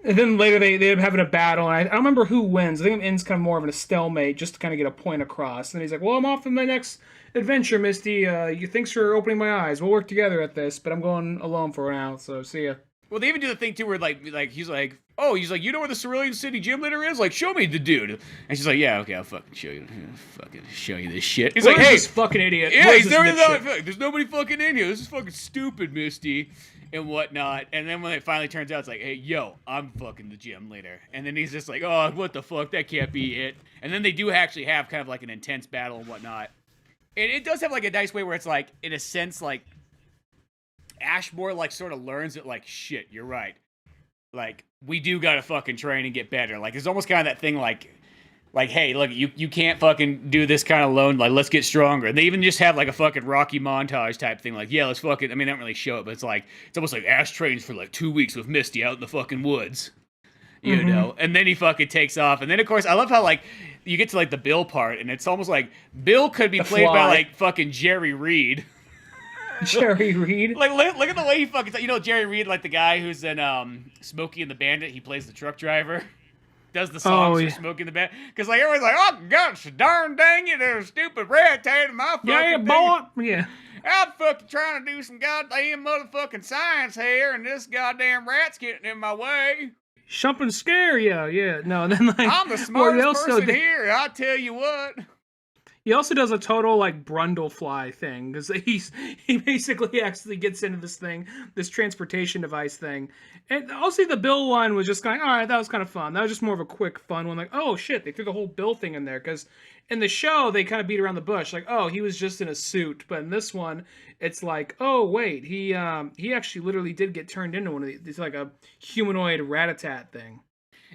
And then later they end up having a battle, and I don't remember who wins. I think it ends kind of more of a stalemate, just to kind of get a point across. And he's like, well, I'm off on my next adventure, Misty. Thanks for opening my eyes. We'll work together at this, but I'm going alone for now, so see ya. Well, they even do the thing, too, where, like he's like, oh, you know where the Cerulean City gym leader is? Like, show me the dude. And she's like, yeah, okay, I'll fucking show you. Fucking show you this shit. He's like, hey, this fucking idiot. Yeah, there's nobody fucking in here. This is fucking stupid, Misty, and whatnot. And then when it finally turns out, it's like, hey, yo, I'm fucking the gym leader. And then he's just like, oh, what the fuck? That can't be it. And then they do actually have kind of like an intense battle and whatnot. And it does have like a nice way where it's like, in a sense, like, Ashmore, like, sort of learns that, like, shit, you're right. Like, we do gotta fucking train and get better. Like, there's almost kind of that thing, like, hey, look, you can't fucking do this kind of alone. Like, let's get stronger. And they even just have, like, a fucking Rocky montage type thing. Like, yeah, let's fucking, I mean, they don't really show it, but it's like, it's almost like Ash trains for, like, 2 weeks with Misty out in the fucking woods. You know? And then he fucking takes off. And then, of course, I love how, like, you get to, like, the Bill part, and it's almost like Bill could be played by, like, fucking Jerry Reed. Jerry Reed. Like, look at the way he fucking... You know Jerry Reed, like the guy who's in Smokey and the Bandit? He plays the truck driver. Does the songs for Smokey and the Bandit. Because, like, everyone's like, oh, gosh, darn dang it, there's a stupid rat tail in my fucking Yeah, boy. Yeah. I'm fucking trying to do some goddamn motherfucking science here, and this goddamn rat's getting in my way. Something scare you. Yeah. No, and then, like... I'm the smartest person here, I tell you what. He also does a total, like, Brundlefly thing, because he basically actually gets into this thing, this transportation device thing. And also the Bill one was just kind of, all right, that was kind of fun. That was just more of a quick, fun one. Like, oh, shit, they threw the whole Bill thing in there, because in the show, they kind of beat around the bush. Like, oh, he was just in a suit. But in this one, it's like, oh, wait, he actually literally did get turned into one of these. It's like a humanoid rat-a-tat thing.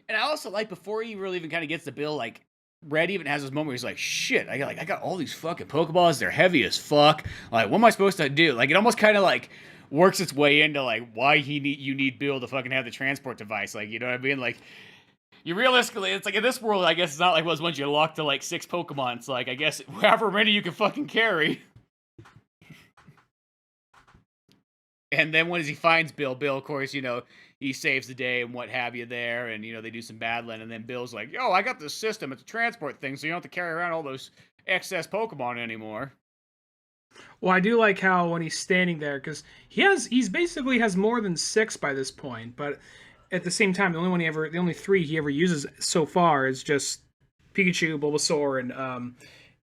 And I also like, before he really even kind of gets the Bill, like, Red even has this moment where he's like, shit, I got all these fucking Pokeballs, they're heavy as fuck. Like, what am I supposed to do? Like, it almost kind of, like, works its way into, like, why you need Bill to fucking have the transport device. Like, you know what I mean? Like, you realistically, it's like, in this world, I guess it's not like it was once you locked to, like, 6 Pokemon. It's like, I guess, however many you can fucking carry. And then once he finds Bill, of course, you know, he saves the day and what have you there, and, you know, they do some battling, and then Bill's like, yo, I got this system, it's a transport thing, so you don't have to carry around all those excess Pokemon anymore. Well, I do like how when he's standing there, because he's basically has more than 6 by this point, but at the same time, the only 3 he ever uses so far is just Pikachu, Bulbasaur,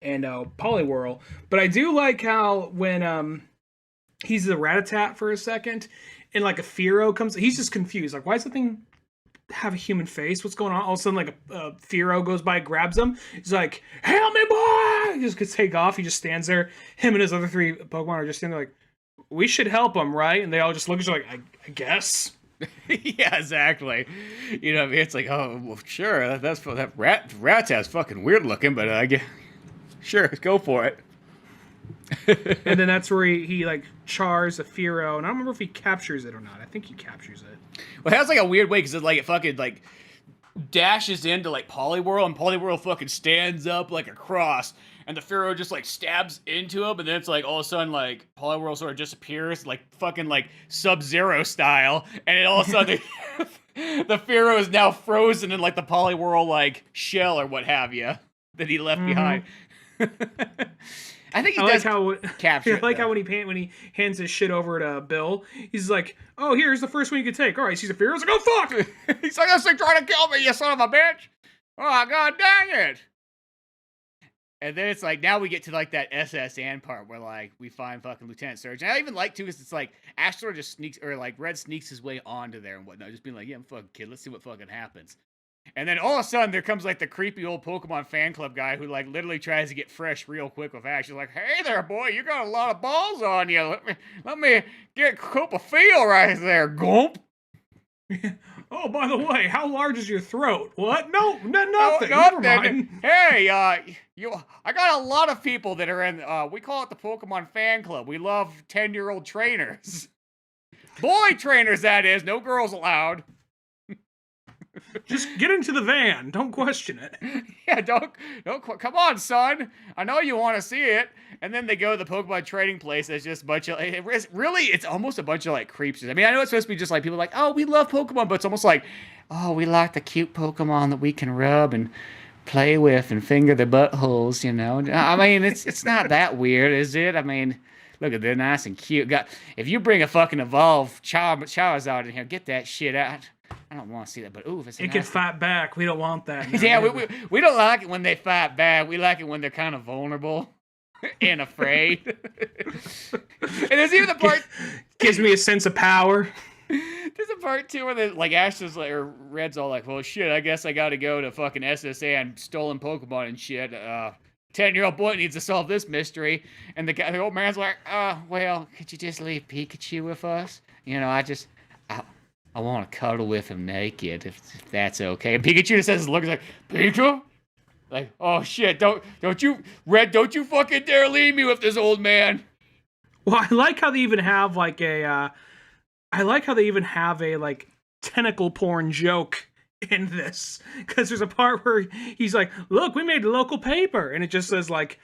and Poliwhirl. But I do like how when he's the Rattata for a second, and like a Fearow comes, he's just confused. Like, why does the thing have a human face? What's going on? All of a sudden, like a Fearow goes by, grabs him. He's like, "Help me, boy!" He just gets take off. He just stands there. Him and his other 3 Pokemon are just standing there like, "We should help him, right?" And they all just look at you like, I guess. Yeah, exactly. You know what I mean? It's like, oh, well, sure. That Rattata's fucking weird looking, but I guess, sure, go for it. And then that's where he like chars a Fearow, and I don't remember if he captures it or not. I think he captures it. Well, it has like a weird way because it fucking like dashes into like Poliwhirl, and Poliwhirl fucking stands up like a cross, and the Fearow just like stabs into him, and then it's like all of a sudden like Poliwhirl sort of disappears like fucking like Sub-Zero style, and then all of a sudden the Fearow is now frozen in like the Poliwhirl like shell or what have you that he left behind. I think he does capture it. I like how when he hands his shit over to Bill, he's like, "Oh, here's the first one you can take." All right, sees a Fearow. He's like, "Oh fuck!" He's like, "This thing trying to kill me, you son of a bitch!" Oh god, dang it! And then it's like now we get to like that SSN part where like we find fucking Lieutenant Surge. And I even like too because it's like Ash sort of just sneaks or like Red sneaks his way onto there and whatnot, just being like, "Yeah, I'm fucking kid. Let's see what fucking happens." And then all of a sudden, there comes, like, the creepy old Pokemon fan club guy who, like, literally tries to get fresh real quick with Ash. He's like, "Hey there, boy, you got a lot of balls on you. Let me get a cup of feel right there, Gump." Oh, by the way, how large is your throat? What? No, nothing. No, Never mind. Hey, I got a lot of people that are in, we call it the Pokemon fan club. We love 10-year-old trainers. Boy trainers, that is. No girls allowed. Just get into the van. Don't question it. Yeah, don't come on, son. I know you want to see it. And then they go to the Pokemon trading place. It's just a bunch of it's almost a bunch of like creeps. I mean, I know it's supposed to be just like people like, oh, we love Pokemon, but it's almost like, oh, we like the cute Pokemon that we can rub and play with and finger their buttholes. You know, I mean, it's not that weird, is it? I mean, look at they're nice and cute. If you bring a fucking evolved Charizard in here, get that shit out. I don't want to see that, but ooh, it can fight back. We don't want that. No. Yeah, we don't like it when they fight back. We like it when they're kind of vulnerable and afraid. And there's even the part gives me a sense of power. There's a part too where like Ash's like or Red's all like, well, shit, I guess I got to go to fucking SSA and stolen Pokemon and shit. 10-year-old boy needs to solve this mystery, and the old man's like, well, could you just leave Pikachu with us? You know, I want to cuddle with him naked, if that's okay. And Pikachu just says, looks like, Pikachu? Like, oh shit, don't you fucking dare leave me with this old man. Well, I like how they even have like a like tentacle porn joke in this, because there's a part where he's like, look, we made a local paper, and it just says like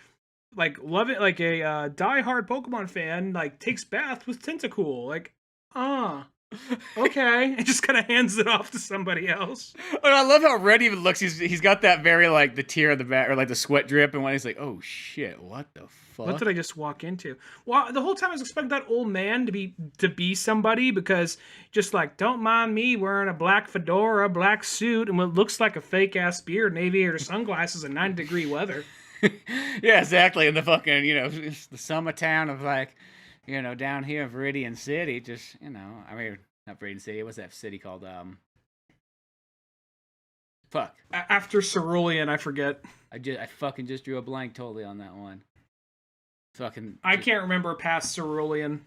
love it, like a diehard Pokemon fan like takes bath with Tentacool, like, okay, and just kind of hands it off to somebody else. And I love how Red even looks. He's got that very like the tear in the back or like the sweat drip, and when he's like, oh shit, what the fuck? What did I just walk into? Well, the whole time I was expecting that old man to be somebody, because just like, don't mind me wearing a black fedora, black suit, and what looks like a fake ass beard and aviator sunglasses in 90-degree weather. Yeah, exactly. In the fucking, you know, the summer town of like, you know, down here in Viridian City, just, you know, I mean, not Viridian City, what's that city called? Fuck. After Cerulean, I forget. I fucking just drew a blank totally on that one. Fucking. I can't remember past Cerulean.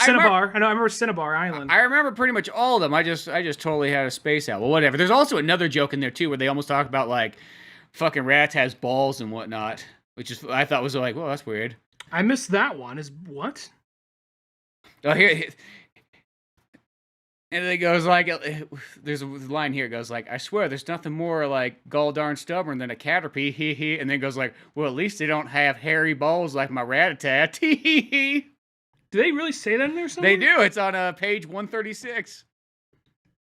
Cinnabar. I remember Cinnabar Island. I remember pretty much all of them. I just totally had a space out. Well, whatever. There's also another joke in there too, where they almost talk about like, fucking Rats has balls and whatnot, which is I thought was like, well, that's weird. I missed that one. Is what? Oh, here, and it goes like, there's a line here. It goes like, I swear, there's nothing more like gall darn stubborn than a Caterpie. Hee hee. And then it goes like, well, at least they don't have hairy balls like my Rattata. Hee hee. Do they really say that in there somewhere? They do. It's on page 136.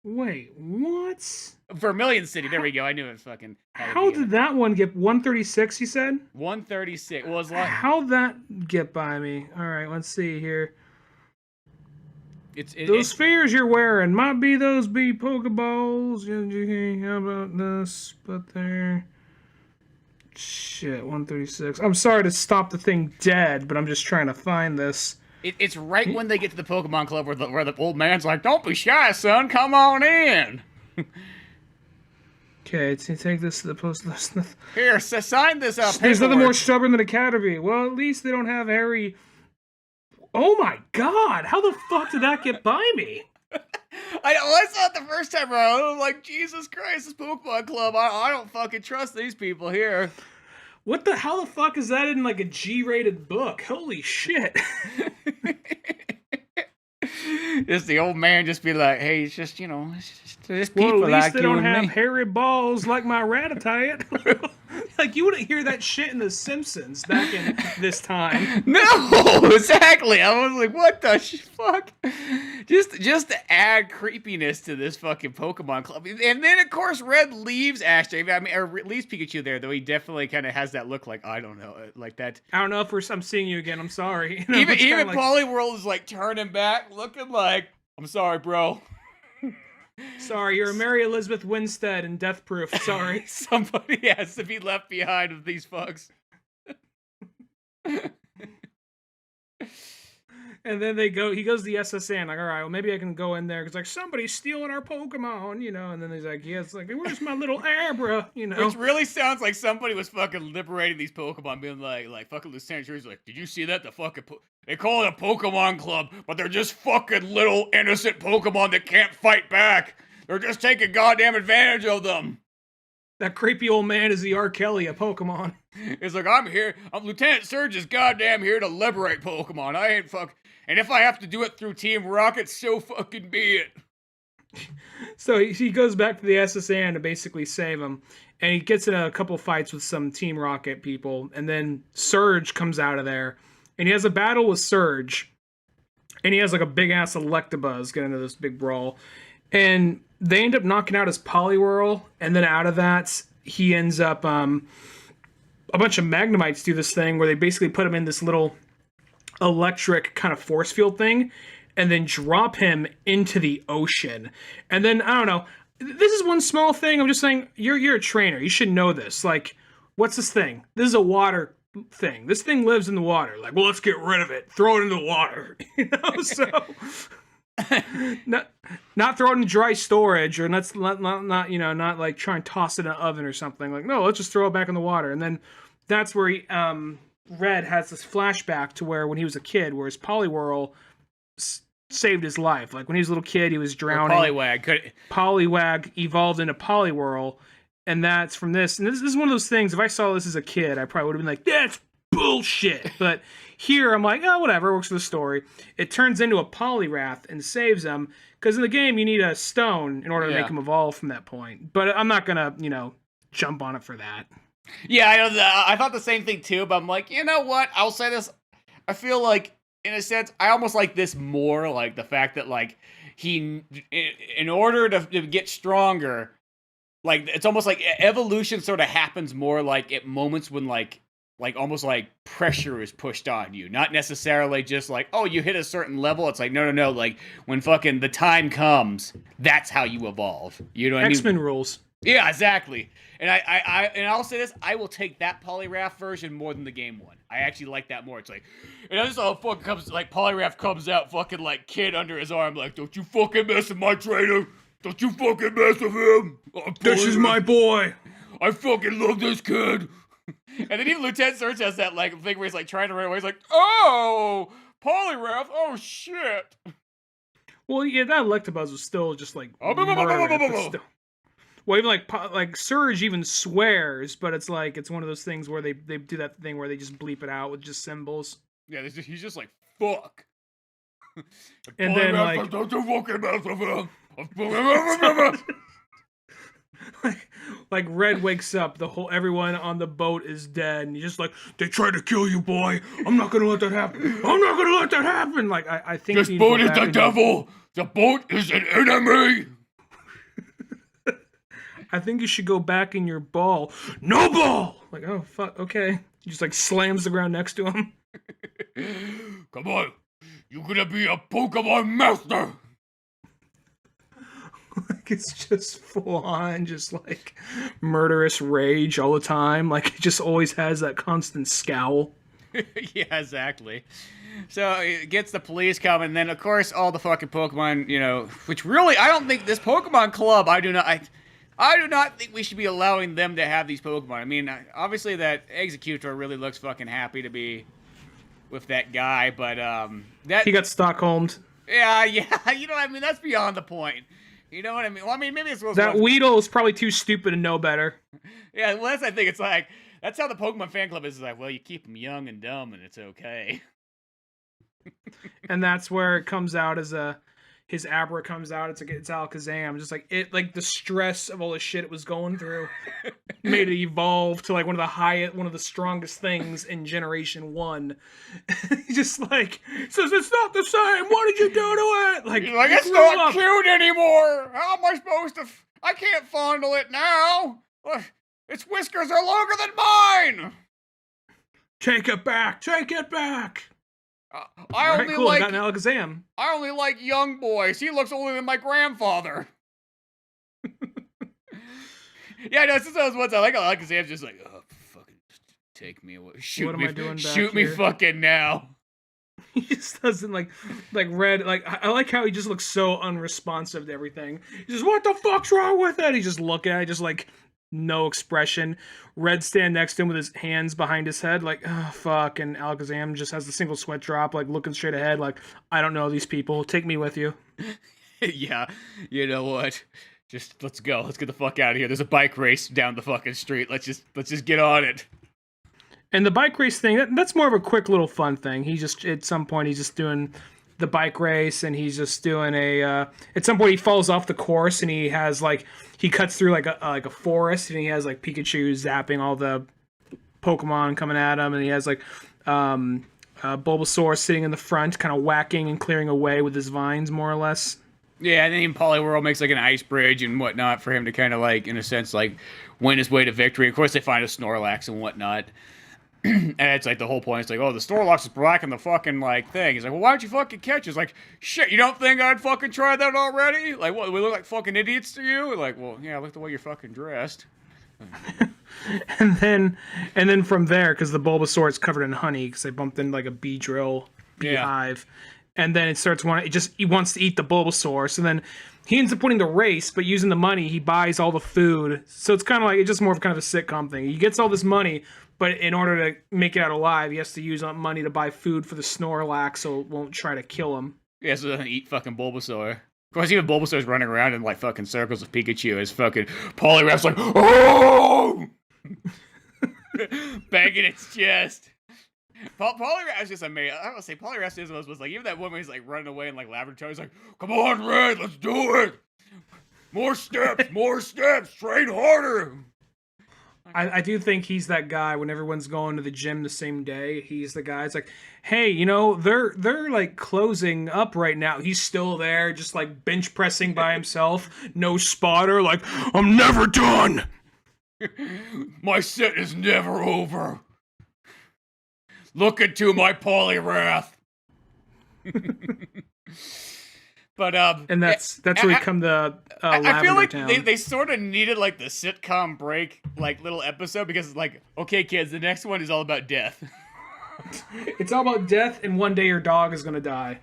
Wait, what? Vermilion City. There we go. I knew it fucking. How did that one get 136? You said 136. Well, it's like, how'd that get by me? All right, let's see here. Those spheres you're wearing might be those be Pokeballs. How about this? But there. Shit, 136. I'm sorry to stop the thing dead, but I'm just trying to find this. It's right when they get to the Pokemon Club where the old man's like, don't be shy, son. Come on in. Okay, take this to the post. Here, sign this up. There's nothing more stubborn than a Caterpie. Well, at least they don't have hairy... Oh my god! How the fuck did that get by me? I saw it the first time around. I was like, Jesus Christ, this Pokemon Club. I don't fucking trust these people here. How the fuck is that in like a G-rated book? Holy shit. Just the old man just be like, hey, it's just, you know, it's just people well, at least like they don't have hairy balls like my Rattata. Like, you wouldn't hear that shit in The Simpsons back in this time. No, exactly. I was like, what the fuck? Just to add creepiness to this fucking Pokemon Club. And then, of course, Red leaves Ash. I mean, or leaves Pikachu there, though he definitely kind of has that look like, I don't know, like that. I don't know if I'm seeing you again. I'm sorry. You know, even like... Poliwhirl is like turning back, looking like, I'm sorry, bro. Sorry, you're a Mary Elizabeth Winstead in Death Proof. Sorry. Somebody has to be left behind with these fucks. And then he goes to the SSN, like, all right, well, maybe I can go in there, because, like, somebody's stealing our Pokemon, you know, and then he's like, yeah, it's like, where's my little Abra, you know? Which really sounds like somebody was fucking liberating these Pokemon, being like fucking Lieutenant Drew's like, did you see that? The fucking, they call it a Pokemon Club, but they're just fucking little innocent Pokemon that can't fight back. They're just taking goddamn advantage of them. That creepy old man is the R. Kelly of Pokemon. It's like, I'm Lieutenant Surge is goddamn here to liberate Pokemon. I ain't fuck. And if I have to do it through Team Rocket, so fucking be it. So he goes back to the SSN to basically save him, and he gets in a couple fights with some Team Rocket people, and then Surge comes out of there, and he has a battle with Surge, and he has like a big ass Electabuzz get into this big brawl, and they end up knocking out his Poliwhirl, and then out of that he ends up a bunch of Magnemites do this thing where they basically put him in this little electric kind of force field thing, and then drop him into the ocean. And then, I don't know, this is one small thing. I'm just saying, you're a trainer. You should know this. Like, what's this thing? This is a water thing. This thing lives in the water. Like, well, let's get rid of it. Throw it in the water. You know, so... not throw it in dry storage, or let's not you know, not like try and toss it in an oven or something. Like, no, let's just throw it back in the water. And then that's where he, Red has this flashback to where when he was a kid, where his Poliwhirl saved his life. Like when he was a little kid, he was drowning. Poliwag evolved into Poliwhirl, and that's from this. And this is one of those things. If I saw this as a kid, I probably would have been like, "That's bullshit." But here, I'm like, oh, whatever, works for the story. It turns into a Poliwrath and saves him, because in the game, you need a stone in order to make him evolve from that point. But I'm not gonna, you know, jump on it for that. Yeah, I thought the same thing too, but I'm like, you know what? I'll say this. I feel like, in a sense, I almost like this more, like the fact that, like, he, in order to get stronger, like, it's almost like evolution sort of happens more like at moments when, like almost like pressure is pushed on you. Not necessarily just like, oh, you hit a certain level. It's like, no. Like, when fucking the time comes, that's how you evolve. You know what I mean? X-Men rules. Yeah, exactly. And I'll say this, I will take that Poliwrath version more than the game one. I actually like that more. It's like, and this all fucking comes, like, Poliwrath comes out fucking, like, kid under his arm, like, don't you fucking mess with my trainer. Don't you fucking mess with him. This is my boy. I fucking love this kid. And then even Lieutenant Surge has that, like, thing where he's, like, trying to run away. He's like, oh, Poliwrath, oh, shit. Well, yeah, that Electabuzz was still just, like, well, even, like, Surge even swears, but it's, like, it's one of those things where they do that thing where they just bleep it out with just symbols. Yeah, he's just like, fuck. And then, like... Don't you fucking mess with him. like Red wakes up, everyone on the boat is dead, and he's just like, they tried to kill you, boy. I'm not gonna let that happen. I'm not gonna let that happen. Like, I think this boat is the devil. The boat is an enemy. I think you should go back in your ball. No ball. Like, oh fuck, okay. He just like slams the ground next to him. Come on, you're gonna be a Pokemon master. Like, it's just full on, just like murderous rage all the time. Like, it just always has that constant scowl. Yeah, exactly. So it gets the police coming, and then of course all the fucking Pokemon, you know, which really, I don't think this Pokemon Club, I do not think we should be allowing them to have these Pokemon. I mean, obviously that Executor really looks fucking happy to be with that guy, but that he got Stockholmed. Yeah, you know what I mean? That's beyond the point. You know what I mean? Well, I mean, maybe it's that Weedle is probably too stupid to know better. Yeah, well, that's, I think it's like, that's how the Pokemon fan club is. It's like, well, you keep them young and dumb, and it's okay. And that's where it comes out as his Abra comes out. It's like, it's Alakazam. Just like it, like the stress of all the shit it was going through made it evolve to like one of the strongest things in Generation 1. Just like, says it's not the same. What did you do to it? Like, it's not cute anymore. How am I supposed to? I can't fondle it now. Its whiskers are longer than mine. Take it back. Take it back. I only got an Alakazam. I only like young boys. He looks older than my grandfather. Yeah, no, since I was once, I like Alakazam's just like, oh, fucking take me away. Shoot me fucking now. He just doesn't like Red. Like, I like how he just looks so unresponsive to everything. He just, what the fuck's wrong with it? He just look at it, just like no expression. Red stand next to him with his hands behind his head, like, oh fuck. And Alakazam just has the single sweat drop, like looking straight ahead, like, I don't know these people. Take me with you. Yeah, you know what? Just let's go. Let's get the fuck out of here. There's a bike race down the fucking street. Let's just get on it. And the bike race thing, that's more of a quick little fun thing. He just, at some point, he's just doing the bike race, and he's just doing at some point he falls off the course, and he has he cuts through like a forest, and he has like Pikachu zapping all the Pokemon coming at him, and he has Bulbasaur sitting in the front, kind of whacking and clearing away with his vines, more or less. Yeah, and then Poliwhirl makes like an ice bridge and whatnot for him to kind of like, in a sense, like win his way to victory. Of course, they find a Snorlax and whatnot. And it's like the whole point. It's like, oh, the Snorlax is blocking the fucking like thing. He's like, well, why don't you fucking catch it? It's like, shit, you don't think I'd fucking try that already? Like, what? We look like fucking idiots to you? Like, well, yeah, look the way you're fucking dressed. and then from there, because the Bulbasaur is covered in honey, because they bumped in like a beehive, and then it starts he wants to eat the Bulbasaur. So then he ends up winning the race, but using the money, he buys all the food. So it's kind of like it's just more of kind of a sitcom thing. He gets all this money, but in order to make it out alive, he has to use money to buy food for the Snorlax, so it won't try to kill him. Yeah, so it doesn't eat fucking Bulbasaur. Of course, even Bulbasaur's running around in like fucking circles with Pikachu as fucking Poliwrath's like, oh! Banging its chest. Poliwrath's just amazing. I don't say Poliwrath is was like, even that one where he's like running away in like laboratory, he's like, come on, Red, let's do it! More steps, train harder! I do think he's that guy when everyone's going to the gym the same day. He's the guy. It's like, hey, they're like closing up right now. He's still there, just like bench pressing by himself. No spotter. Like, I'm never done. My set is never over. Look into my Poliwrath. But and that's where we come to I feel like Town. they sort of needed like the sitcom break like little episode because it's like, okay, kids, the next one is all about death. It's all about death, and one day your dog is gonna die.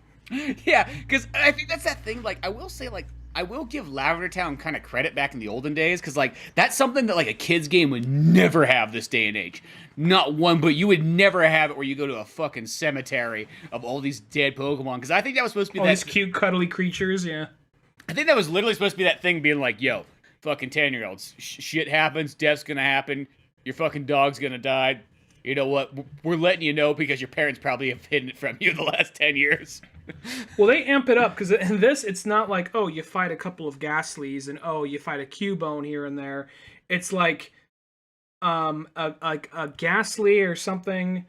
Yeah, because I think that's that thing. Like, I will say, like, I will give Lavender Town kind of credit back in the olden days, because like that's something that like a kid's game would never have this day and age. Not one, but you would never have it where you go to a fucking cemetery of all these dead Pokemon. Because I think that was supposed to be these cute, cuddly creatures. Yeah, I think that was literally supposed to be that thing being like, yo, fucking 10-year-olds, shit happens, death's gonna happen, your fucking dog's gonna die. You know what? We're letting you know because your parents probably have hidden it from you the last 10 years. Well, they amp it up because in this, it's not like, oh, you fight a couple of Ghastlies and oh, you fight a Cubone here and there. It's like a Ghastly or something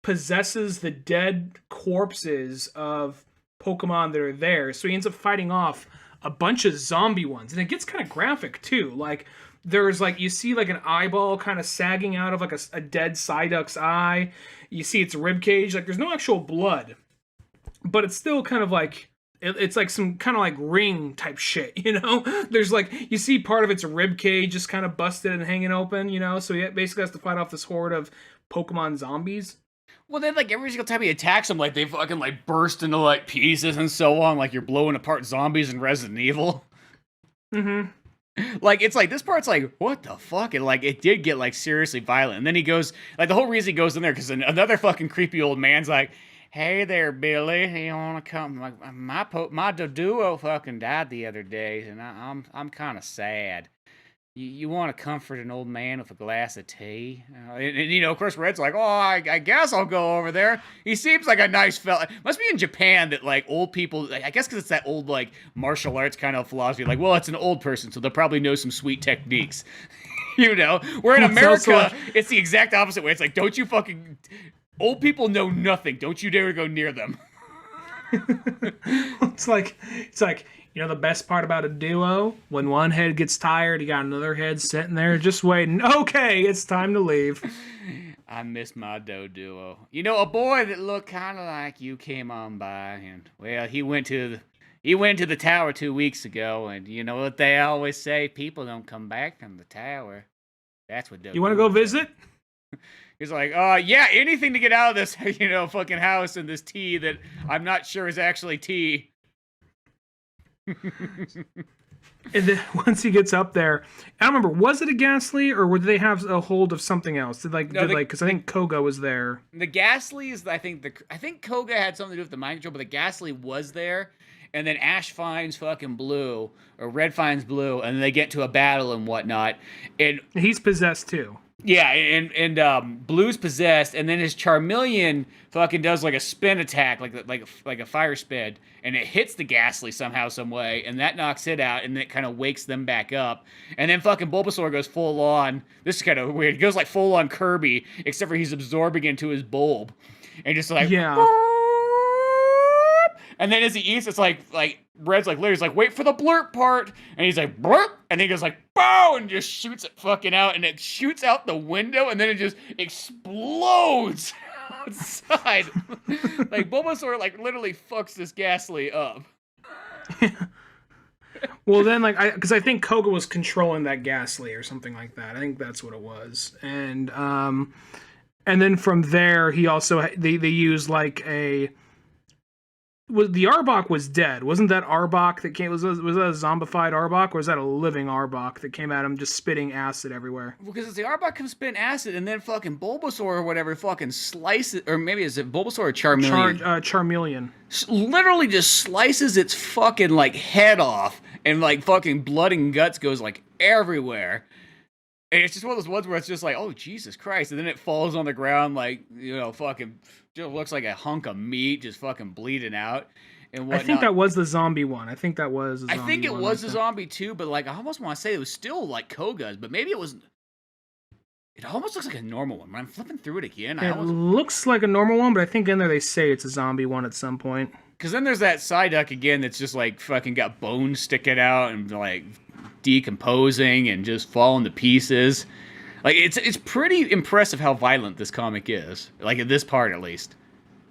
possesses the dead corpses of Pokemon that are there. So he ends up fighting off a bunch of zombie ones. And it gets kind of graphic, too. Like, there's like, you see like an eyeball kind of sagging out of like a dead Psyduck's eye. You see its rib cage. Like, there's no actual blood. But it's still kind of like, it's like some kind of like ring type shit, you know? There's like, you see part of its rib cage just kind of busted and hanging open, you know? So he basically has to fight off this horde of Pokemon zombies. Well, then, like, every single time he attacks them, like, they fucking, like, burst into, like, pieces and so on. Like, you're blowing apart zombies in Resident Evil. Mm-hmm. Like, it's like, this part's like, what the fuck? And, like, it did get, like, seriously violent. And then he goes, like, the whole reason he goes in there, because another fucking creepy old man's like, hey there, Billy, you want to come? Like, my Doduo fucking died the other day, and I'm kind of sad. You want to comfort an old man with a glass of tea? And, you know, of course, Red's like, oh, I guess I'll go over there. He seems like a nice fella. Must be in Japan that, like, old people, I guess because it's that old, like, martial arts kind of philosophy. Like, well, it's an old person, so they'll probably know some sweet techniques. You know? Where in America, it's the exact opposite way. It's like, don't you fucking... Old people know nothing. Don't you dare go near them. It's like, you know the best part about a duo? When one head gets tired, you got another head sitting there just waiting. Okay, it's time to leave. I miss my Doduo. You know, a boy that looked kind of like you came on by, and well, he went to the tower 2 weeks ago, and you know what they always say? People don't come back from the tower. That's what Doduo. You want to go visit? He's like, yeah, anything to get out of this, you know, fucking house and this tea that I'm not sure is actually tea. And then once he gets up there, I don't remember, was it a Ghastly or would they have a hold of something else? Because I think Koga was there. The Ghastlies, I think Koga had something to do with the mind control, but the Ghastly was there. And then Ash finds fucking Blue, or Red finds Blue, and then they get to a battle and whatnot. And he's possessed too. Yeah, and Blue's possessed, and then his Charmeleon fucking does like a spin attack, like a fire spin, and it hits the Ghastly somehow, some way, and that knocks it out, and then it kind of wakes them back up, and then fucking Bulbasaur goes full on. This is kind of weird. He goes like full on Kirby, except for he's absorbing into his bulb, and just like Yeah. And then as he eats, it's like Red's like literally like, wait for the blurp part, and he's like blurp, and then he goes like bow, and just shoots it fucking out, and it shoots out the window, and then it just explodes outside. Like Bulbasaur like literally fucks this Ghastly up. Well, then because I think Koga was controlling that Ghastly or something like that. I think that's what it was, and then from there he also they used like a. The Arbok was dead. Wasn't that Arbok that came? Was that a zombified Arbok, or was that a living Arbok that came at him just spitting acid everywhere? Because it's the Arbok comes spitting acid, and then fucking Bulbasaur or whatever fucking slices, or maybe is it Bulbasaur or Charmeleon? Charmeleon. Literally just slices its fucking like head off, and like fucking blood and guts goes like everywhere. And it's just one of those ones where it's just like, oh, Jesus Christ. And then it falls on the ground like, fucking just looks like a hunk of meat just fucking bleeding out and whatnot. I think that was the zombie one. I think it was a zombie too, but like I almost want to say it was still like Koga's, but maybe it was... It almost looks like a normal one. When I'm flipping through it again, looks like a normal one, but I think in there they say it's a zombie one at some point. Because then there's that Psyduck again that's just like fucking got bones sticking out and like decomposing and just falling to pieces. Like it's pretty impressive how violent this comic is. Like at this part, at least.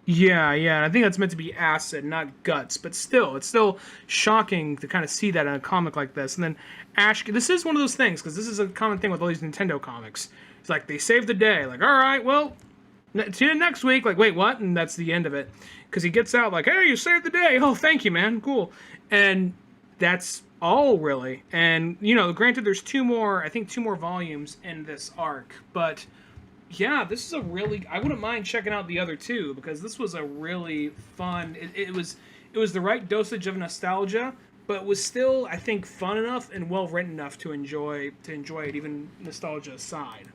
Yeah, and I think that's meant to be acid, not guts. But still, it's still shocking to kind of see that in a comic like this. And then Ash, this is one of those things because this is a common thing with all these Nintendo comics. It's like they save the day. Like, all right, well, see you next week. Like, wait, what? And that's the end of it. Because he gets out like, hey, you saved the day. Oh, thank you, man. Cool. And that's all really. And granted, there's two more volumes in this arc, but yeah, this is I wouldn't mind checking out the other two because this was a really fun. It was the right dosage of nostalgia, but it was still, I think, fun enough and well written enough to enjoy it, even nostalgia aside.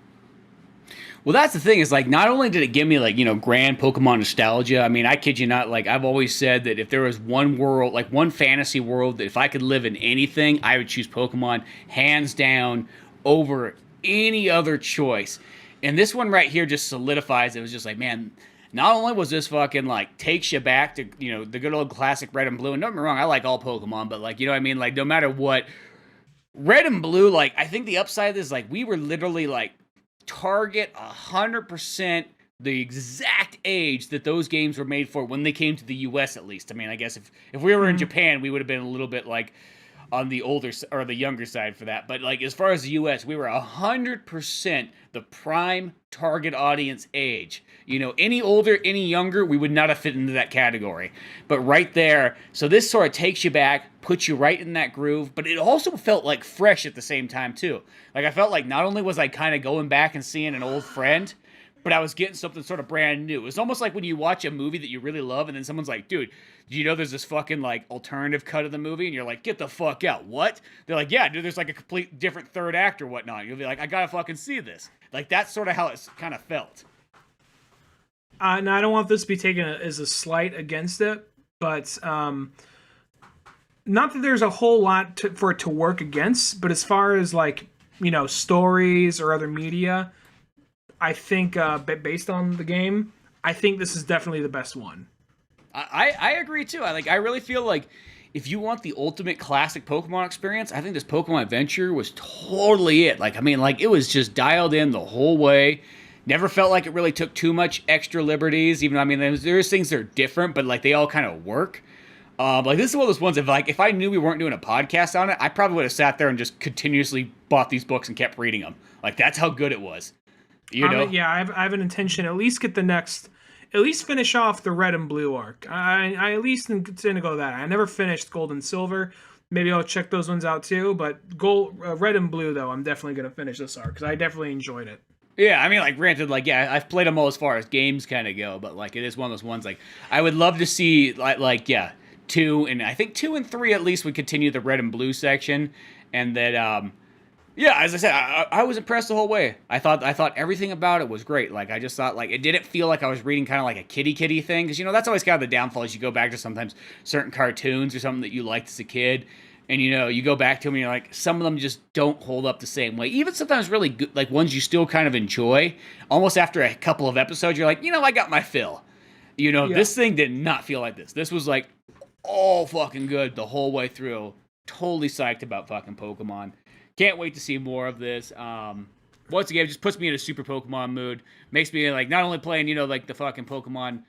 Well, that's the thing is like not only did it give me like grand Pokemon nostalgia. I mean, I kid you not. Like I've always said that if there was one world, like one fantasy world, that if I could live in anything, I would choose Pokemon hands down over any other choice. And this one right here just solidifies. It was just like, man, not only was this fucking like takes you back to the good old classic Red and Blue. And don't get me wrong, I like all Pokemon, but like what I mean, like no matter what, Red and Blue. Like I think the upside of this is like we were literally like. Target 100% the exact age that those games were made for when they came to the US at least. I mean, I guess if we were in Japan, we would have been a little bit like on the older or the younger side for that. But like as far as the US, we were 100% the prime target audience age. Any older, any younger, we would not have fit into that category. But right there, so this sort of takes you back, puts you right in that groove, but it also felt like fresh at the same time too. Like I felt like not only was I kind of going back and seeing an old friend, but I was getting something sort of brand new. It's almost like when you watch a movie that you really love and then someone's like, dude, do you know there's this fucking like alternative cut of the movie? And you're like, get the fuck out. What? They're like, yeah, dude, there's like a complete different third act or whatnot. You'll be like, I gotta fucking see this. Like that's sort of how it kind of felt. Now I don't want this to be taken as a slight against it, but not that there's a whole lot for it to work against, but as far as like, stories or other media, I think based on the game, I think this is definitely the best one. I agree too. I really feel like if you want the ultimate classic Pokemon experience, I think this Pokemon Adventure was totally it. Like, I mean, like it was just dialed in the whole way. Never felt like it really took too much extra liberties. Even, I mean, there's things that are different, but like they all kind of work. Like this is one of those ones if I knew we weren't doing a podcast on it, I probably would have sat there and just continuously bought these books and kept reading them. Like that's how good it was. Yeah, I have an intention at least finish off the Red and Blue arc. I at least intend to go that. I never finished Gold and Silver. Maybe I'll check those ones out too. But Red and Blue though, I'm definitely gonna finish this arc because I definitely enjoyed it. Yeah, I mean, like, granted, like, yeah, I've played them all as far as games kind of go, but, like, it is one of those ones, like, I would love to see, yeah, 2, and I think 2 and 3 at least would continue the Red and Blue section, and that, Yeah, as I said, I was impressed the whole way. I thought everything about it was great. Like, I just thought, like, it didn't feel like I was reading kind of like a kitty thing. Because, that's always kind of the downfall is you go back to sometimes certain cartoons or something that you liked as a kid. And, you go back to them and you're like, some of them just don't hold up the same way. Even sometimes really good, like ones you still kind of enjoy. Almost after a couple of episodes, you're like, I got my fill. This thing did not feel like this. This was like all fucking good the whole way through. Totally psyched about fucking Pokemon. Can't wait to see more of this. Once again, it just puts me in a super Pokemon mood. Makes me like not only playing, like the fucking Pokemon,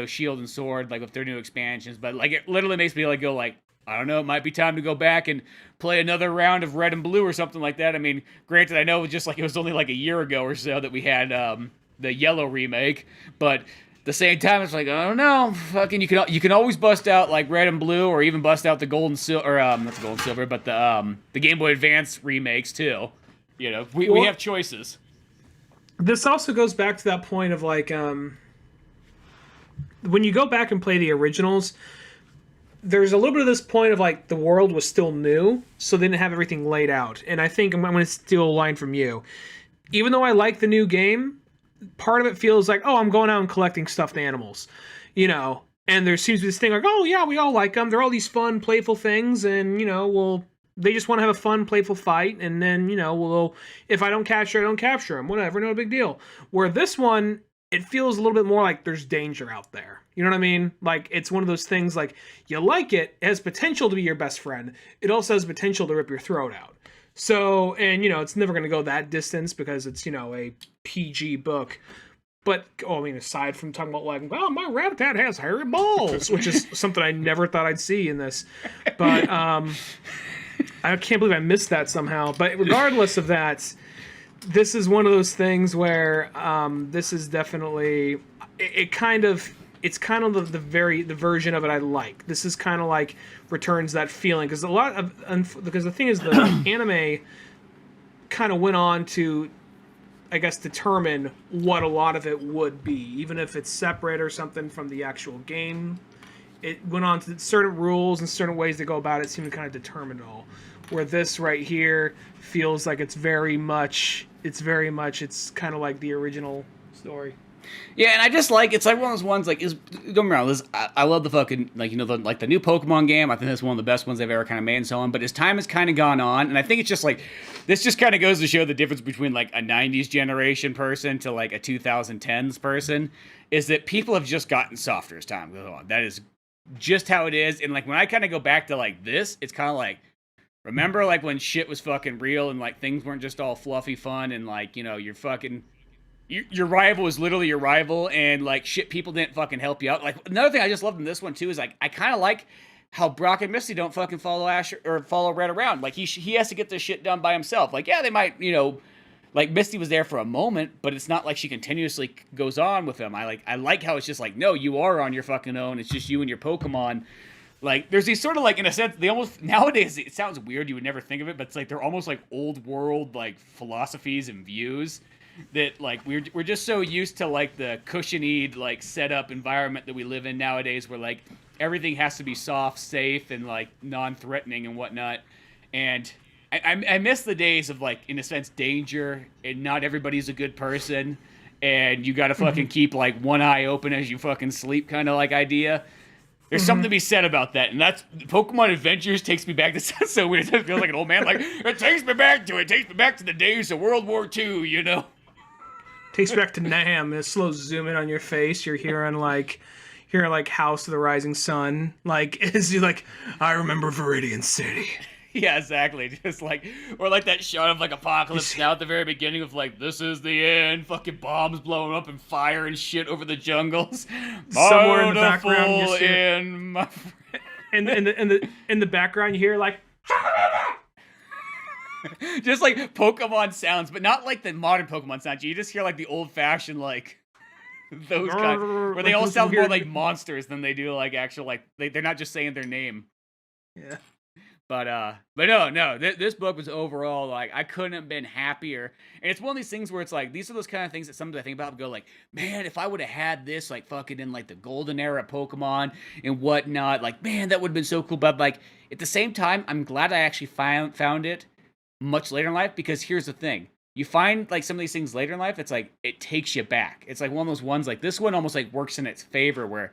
Shield and Sword, like with their new expansions, but like it literally makes me like go like, I don't know, it might be time to go back and play another round of Red and Blue or something like that. I mean, granted, I know just like it was only like a year ago or so that we had the Yellow remake, but the same time, it's like, I don't know, fucking, you can always bust out like Red and Blue, or even bust out the Gold and Silver, or not the Gold and Silver, but the Game Boy Advance remakes too. We have choices. This also goes back to that point of like, when you go back and play the originals, there's a little bit of this point of like the world was still new, so they didn't have everything laid out. And I think I'm going to steal a line from you. Even though I like the new game, part of it feels like, oh, I'm going out and collecting stuffed animals, and there seems to be this thing like, oh yeah, we all like them. They're all these fun, playful things, and they just want to have a fun, playful fight, and then if I don't capture, I don't capture them, whatever, no big deal. Where this one, it feels a little bit more like there's danger out there. You know what I mean? Like, it's one of those things like, you like it has potential to be your best friend. It also has potential to rip your throat out. So, and it's never going to go that distance because it's, a PG book. But, aside from talking about like, well, my Rattata has hairy balls, which is something I never thought I'd see in this. But I can't believe I missed that somehow. But regardless of that, this is one of those things where this is definitely, it's kind of the version of it I like. This is kind of like returns that feeling because because the thing is the anime kind of went on to, I guess, determine what a lot of it would be, even if it's separate or something from the actual game. It went on to certain rules and certain ways to go about it seem to kind of determine it all. Where this right here feels like it's kind of like the original story. Yeah, and I just like, it's like one of those ones, like, don't get me wrong, I love the fucking, like, the new Pokemon game. I think that's one of the best ones they've ever kind of made and so on, but as time has kind of gone on, and I think it's just like, this just kind of goes to show the difference between, like, a 90s generation person to, like, a 2010s person, is that people have just gotten softer as time goes on. That is just how it is, and, like, when I kind of go back to, like, this, it's kind of like, remember, like, when shit was fucking real and, like, things weren't just all fluffy fun and, like, you're fucking... Your rival is literally your rival, and like shit, people didn't fucking help you out. Like, another thing I just loved in this one too is like I kind of like how Brock and Misty don't fucking follow Ash or follow Red around. Like he has to get this shit done by himself. Like, yeah, they might, like Misty was there for a moment, but it's not like she continuously goes on with him. I like how it's just like, no, you are on your fucking own. It's just you and your Pokemon. Like, there's these sort of like, in a sense, they almost nowadays, it sounds weird, you would never think of it, but it's like they're almost like old world like philosophies and views. That like we're just so used to like the cushiony like setup environment that we live in nowadays, where like everything has to be soft, safe, and like non-threatening and whatnot. And I miss the days of like, in a sense, danger and not everybody's a good person, and you got to fucking keep like one eye open as you fucking sleep, kind of like idea. There's something to be said about that, and that's Pokemon Adventures takes me back. This sounds so weird. It feels like an old man. Like, it takes me back to the days of World War II. Takes you back to Nam. A slow zoom in on your face. You're hearing like House of the Rising Sun. Like, is you like, I remember Viridian City. Yeah, exactly. Just like, or like that shot of like Apocalypse Now at the very beginning of like, this is the end. Fucking bombs blowing up and fire and shit over the jungles. Somewhere in the background, you see in the background, you hear like. Just like Pokemon sounds, but not like the modern Pokemon sounds. You just hear like the old-fashioned like those kind, where they all sound more like monsters than they do like actual like they're not just saying their name. Yeah. But no. This book was overall like I couldn't have been happier. And it's one of these things where it's like these are those kind of things that sometimes I think about and go like, man, if I would have had this like fucking in like the golden era of Pokemon and whatnot, like man, that would have been so cool. But like at the same time, I'm glad I actually found it much later in life, because here's the thing. You find like some of these things later in life, it's like it takes you back. It's like one of those ones, like this one almost like works in its favor, where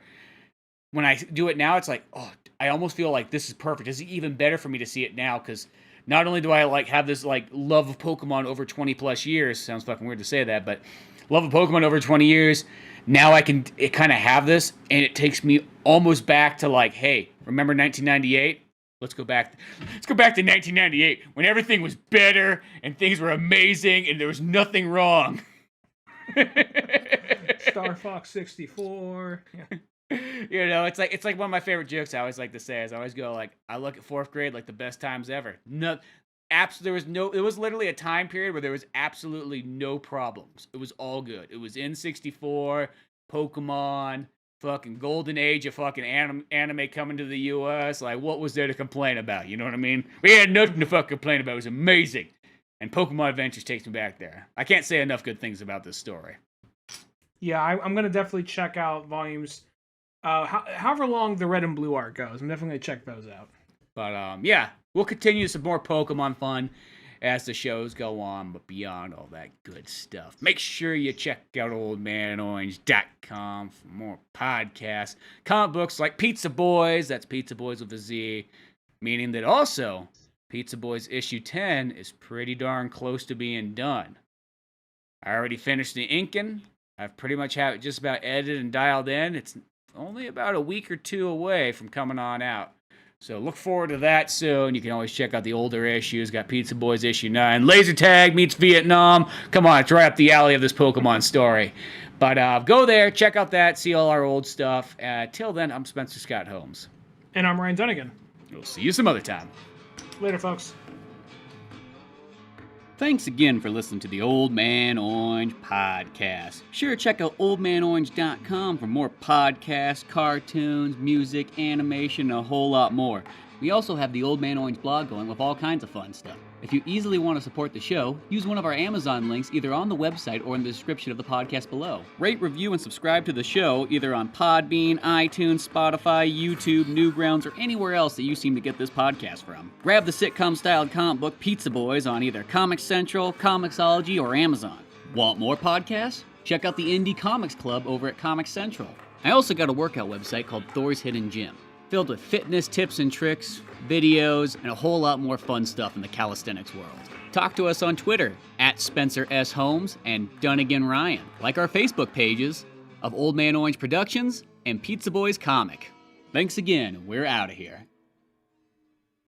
when I do it now, it's like, oh, I almost feel like this is perfect. It's even better for me to see it now, because not only do I like have this like love of Pokemon over 20 plus years, sounds fucking weird to say that, but love of Pokemon over 20 years, now I can kind of have this, and it takes me almost back to like, hey, remember 1998? Let's go back to 1998 when everything was better and things were amazing and there was nothing wrong. Star Fox 64. Yeah. You know, it's like one of my favorite jokes I always like to say is I always go like, I look at 4th grade like the best times ever. It was literally a time period where there was absolutely no problems. It was all good. It was N64, Pokemon, fucking golden age of fucking anime coming to the U.S. Like, what was there to complain about? You know what I mean? We had nothing to fucking complain about. It was amazing. And Pokemon Adventures takes me back there. I can't say enough good things about this story. Yeah, I'm going to definitely check out volumes, however long the red and blue art goes. I'm definitely going to check those out. But, yeah, we'll continue some more Pokemon fun as the shows go on, but beyond all that good stuff, make sure you check out oldmanorange.com for more podcasts, comic books like Pizza Boyz, that's Pizza Boyz with a Z, meaning that also Pizza Boyz issue 10 is pretty darn close to being done. I already finished the inking. I've pretty much have it just about edited and dialed in. It's only about a week or two away from coming on out. So look forward to that soon. You can always check out the older issues. Got Pizza Boyz issue 9. Laser Tag meets Vietnam. Come on, it's right up the alley of this Pokemon story. But go there, check out that, see all our old stuff. Till then, I'm Spencer Scott Holmes. And I'm Ryan Dunnigan. We'll see you some other time. Later, folks. Thanks again for listening to the Old Man Orange podcast. Sure, check out oldmanorange.com for more podcasts, cartoons, music, animation, and a whole lot more. We also have the Old Man Orange blog going with all kinds of fun stuff. If you easily want to support the show, use one of our Amazon links either on the website or in the description of the podcast below. Rate, review, and subscribe to the show either on Podbean, iTunes, Spotify, YouTube, Newgrounds, or anywhere else that you seem to get this podcast from. Grab the sitcom-styled comic book Pizza Boyz on either Comics Central, Comixology, or Amazon. Want more podcasts? Check out the Indie Comics Club over at Comics Central. I also got a workout website called Thor's Hidden Gym, filled with fitness tips and tricks, videos, and a whole lot more fun stuff in the calisthenics world. Talk to us on Twitter at Spencer S. Holmes and Dunnigan Ryan. Like our Facebook pages of Old Man Orange Productions and Pizza Boyz Comic. Thanks again, we're out of here.